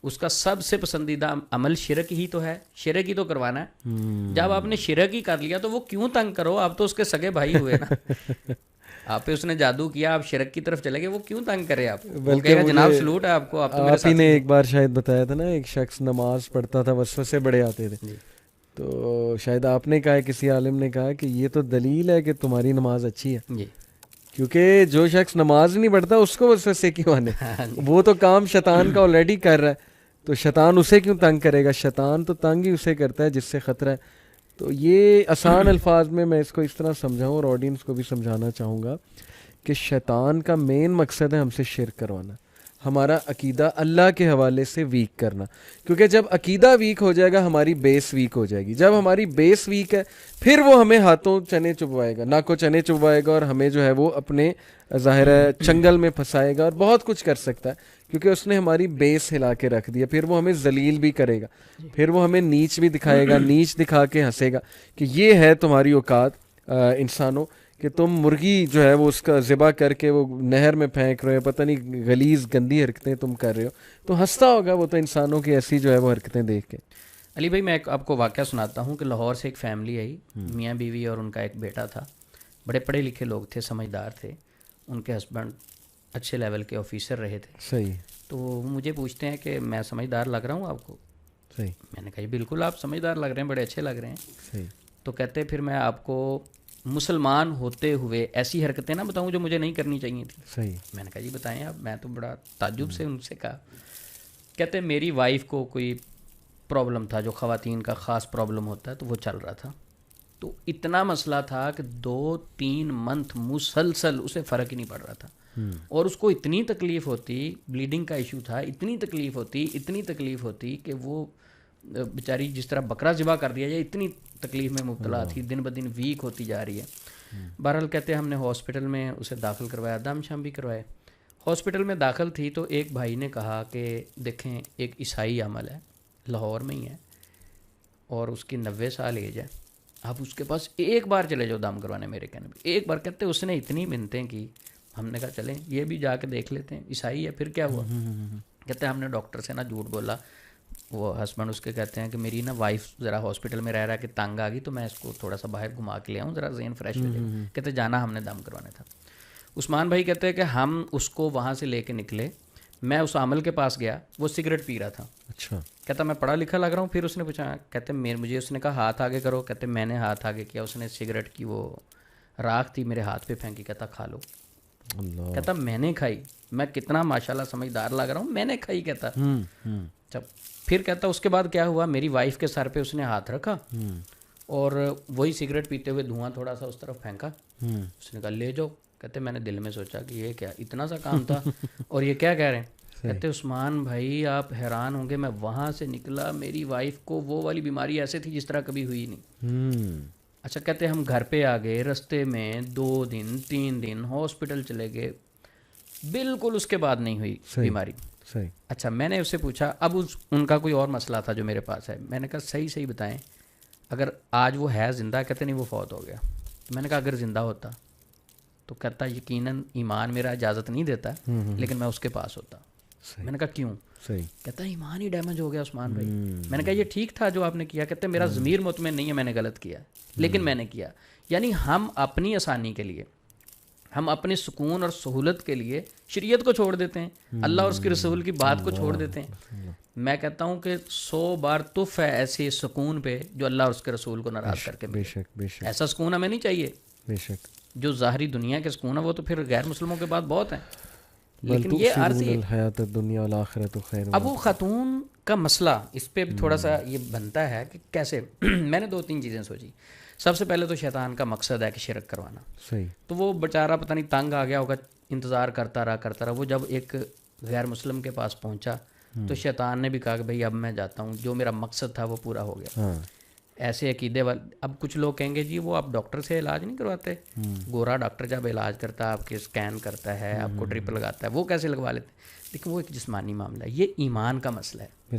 اس کا سب سے پسندیدہ عمل شرک ہی تو ہے، شرک ہی تو کروانا ہے. جب آپ نے شرک ہی کر لیا تو وہ کیوں تنگ کرو، آپ تو اس کے سگے بھائی ہوئے نا. آپ پہ اس نے جادو کیا، آپ شرک کی طرف چلے گئے، وہ کیوں تنگ کرے آپ کو؟ وہ کہے گا جناب سلوٹ ہے آپ کو، آپ تو میرے ساتھی نے ایک بار شاید بتایا تھا نا، ایک شخص نماز پڑھتا تھا، وسوسے بڑے آتے تھے. تو شاید آپ نے کہا، کسی عالم نے کہا کہ یہ تو دلیل ہے کہ تمہاری نماز اچھی ہے. جی، کیونکہ جو شخص نماز نہیں پڑھتا اس کو وسوسے کیوں آنے؟ وہ تو کام شیطان کا آلریڈی کر رہا ہے، تو شیطان اسے کیوں تنگ کرے گا؟ شیطان تو تنگ ہی اسے کرتا ہے جس سے خطرہ ہے. تو یہ آسان الفاظ میں اس کو اس طرح سمجھاؤں اور آڈینس کو بھی سمجھانا چاہوں گا کہ شیطان کا مین مقصد ہے ہم سے شرک کروانا، ہمارا عقیدہ اللہ کے حوالے سے ویک کرنا. کیونکہ جب عقیدہ ویک ہو جائے گا ہماری بیس ویک ہو جائے گی. جب ہماری بیس ویک ہے پھر وہ ہمیں ہاتھوں چنے چبوائے گا، ناکوں چنے چبوائے گا، اور ہمیں جو ہے وہ اپنے ظاہر ہے چنگل میں پھنسائے گا، اور بہت کچھ کر سکتا ہے کیونکہ اس نے ہماری بیس ہلا کے رکھ دیا. پھر وہ ہمیں ذلیل بھی کرے گا، پھر وہ ہمیں نیچ بھی دکھائے گا، نیچ دکھا کے ہنسے گا کہ یہ ہے تمہاری اوقات انسانوں کہ تم مرغی جو ہے وہ اس کا ذبح کر کے وہ نہر میں پھینک رہے ہو، پتہ نہیں غلیظ گندی حرکتیں تم کر رہے ہو. تو ہنستا ہوگا وہ تو انسانوں کی ایسی جو ہے وہ حرکتیں دیکھ کے. علی بھائی میں آپ کو واقعہ سناتا ہوں کہ لاہور سے ایک فیملی آئی، میاں بیوی اور ان کا ایک بیٹا تھا. بڑے پڑھے لکھے لوگ تھے، سمجھدار تھے. ان کے ہسبینڈ اچھے لیول کے آفیسر رہے تھے. صحیح. تو وہ مجھے پوچھتے ہیں کہ میں سمجھدار لگ رہا ہوں آپ کو؟ صحیح. میں نے کہا بالکل آپ سمجھدار لگ رہے ہیں، بڑے اچھے لگ رہے ہیں. صحیح. تو کہتے پھر میں آپ کو مسلمان ہوتے ہوئے ایسی حرکتیں نہ بتاؤں جو مجھے نہیں کرنی چاہیے تھی. صحیح. میں نے کہا جی بتائیں آپ. میں تو بڑا تعجب سے ان سے کہا کہتے میری وائف کو کوئی پرابلم تھا جو خواتین کا خاص پرابلم ہوتا ہے، تو وہ چل رہا تھا، تو اتنا مسئلہ تھا کہ 2-3 منتھ مسلسل اسے فرق ہی نہیں پڑ رہا تھا، اور اس کو اتنی تکلیف ہوتی، بلیڈنگ کا ایشو تھا، اتنی تکلیف ہوتی کہ وہ بیچاری جس طرح بکرا ذبح کر دیا جائے اتنی تکلیف میں مبتلا تھی، دن بدن ویک ہوتی جا رہی ہے۔ بہرحال کہتے ہیں ہم نے ہاسپٹل میں اسے داخل کروایا، دم شام بھی کروائے۔ ہاسپٹل میں داخل تھی تو ایک بھائی نے کہا کہ دیکھیں ایک عیسائی عمل ہے، لاہور میں ہی ہے، اور اس کی 90 سال ایج ہے، آپ اس کے پاس ایک بار چلے جاؤ دم کروانے، میرے کہنے پہ ایک بار۔ کہتے اس نے اتنی منتیں کی، ہم نے کہا چلیں یہ بھی جا کے دیکھ لیتے ہیں، عیسائی ہے پھر کیا ہوا۔ کہتے ہیں ہم نے ڈاکٹر سے نا جھوٹ بولا، وہ ہسبینڈ اس کے کہتے ہیں کہ میری نا وائف ذرا ہاسپٹل میں رہ رہا کہ تنگ آ گئی، تو میں اس کو تھوڑا سا باہر گھما کے لے آؤں، ذرا ذہن فریش ہو جائے۔ کہتے جانا ہم نے دم کروانا تھا۔ عثمان بھائی کہتے ہیں کہ ہم اس کو وہاں سے لے کے نکلے، میں اس عامل کے پاس گیا، وہ سگریٹ پی رہا تھا۔ اچھا، کہتا میں پڑھا لکھا لگ رہا ہوں؟ پھر اس نے پوچھا، کہتے مجھے اس نے کہا ہاتھ آگے کرو، کہتے میں نے ہاتھ آگے کیا، اس نے سگریٹ کی وہ راکھ تھی میرے ہاتھ پہ پھینکی، کہتا کھا لو۔ اللہ، کہتا میں نے کھائی، میں کتنا ماشاءاللہ سمجھدار لگ رہا ہوں، میں نے کھائی۔ کہتا جب پھر کہتا اس کے بعد کیا ہوا، میری وائف کے سر پہ اس نے ہاتھ رکھا اور وہی سگریٹ پیتے ہوئے دھواں تھوڑا سا اس طرف پھینکا، اس نے کہا لے جاؤ۔ کہتے میں نے دل میں سوچا کہ یہ کیا اتنا سا کام تھا، اور یہ کیا کہہ رہے ہیں۔ کہتے عثمان بھائی آپ حیران ہوں گے، میں وہاں سے نکلا، میری وائف کو وہ والی بیماری ایسے تھی جس طرح کبھی ہوئی نہیں۔ اچھا کہتے ہم گھر پہ آ گئے، رستے میں 2 دن 3 دن ہاسپٹل چلے گئے، بالکل اس کے بعد نہیں ہوئی بیماری۔ صحیح۔ اچھا میں نے اس سے پوچھا، اب ان کا کوئی اور مسئلہ تھا جو میرے پاس ہے، میں نے کہا صحیح بتائیں اگر آج وہ ہے زندہ؟ کہتے نہیں وہ فوت ہو گیا۔ میں نے کہا اگر زندہ ہوتا تو کہتا یقیناً ایمان میرا اجازت نہیں دیتا، لیکن میں اس کے پاس ہوتا۔ میں نے کہا کیوں؟ صحیح۔ کہتا ایمان ہی ڈیمیج ہو گیا عثمان بھائی۔ میں نے کہا یہ ٹھیک تھا جو آپ نے کیا؟ کہتے میرا ضمیر مطمئن نہیں ہے، میں نے غلط کیا لیکن میں نے کیا۔ یعنی ہم اپنی آسانی کے لیے، ہم اپنے سکون اور سہولت کے لیے شریعت کو چھوڑ دیتے ہیں، اللہ اور اس کے رسول کی بات کو چھوڑ دیتے ہیں۔ میں کہتا ہوں کہ 100 بار تف ہے ایسے سکون پہ جو اللہ اور اس کے رسول کو ناراض کر کے بے شک، بے شک، ایسا سکون ہمیں نہیں چاہیے۔ بے شک۔ جو ظاہری دنیا کے سکون ہے وہ تو پھر غیر مسلموں کے بعد بہت ہیں، لیکن یہ عارضی الحیات الدنیا والآخرۃ خیر۔ اب وہ خاتون کا مسئلہ اس پہ بھی تھوڑا سا یہ بنتا ہے کہ کیسے میں نے 2-3 چیزیں سوچی۔ سب سے پہلے تو شیطان کا مقصد ہے کہ شرک کروانا، صحیح۔ تو وہ بیچارہ پتہ نہیں تنگ آ گیا ہوگا، انتظار کرتا رہا۔ وہ جب ایک غیر مسلم کے پاس پہنچا تو شیطان نے بھی کہا کہ بھائی اب میں جاتا ہوں، جو میرا مقصد تھا وہ پورا ہو گیا۔ ایسے عقیدے والے، اب کچھ لوگ کہیں گے جی وہ آپ ڈاکٹر سے علاج نہیں کرواتے، گورا ڈاکٹر جب علاج کرتا ہے آپ کے اسکین کرتا ہے، آپ کو ڈرپ لگاتا ہے، وہ کیسے لگوا لیتے ہیں؟ لیکن وہ ایک جسمانی معاملہ ہے، یہ ایمان کا مسئلہ ہے۔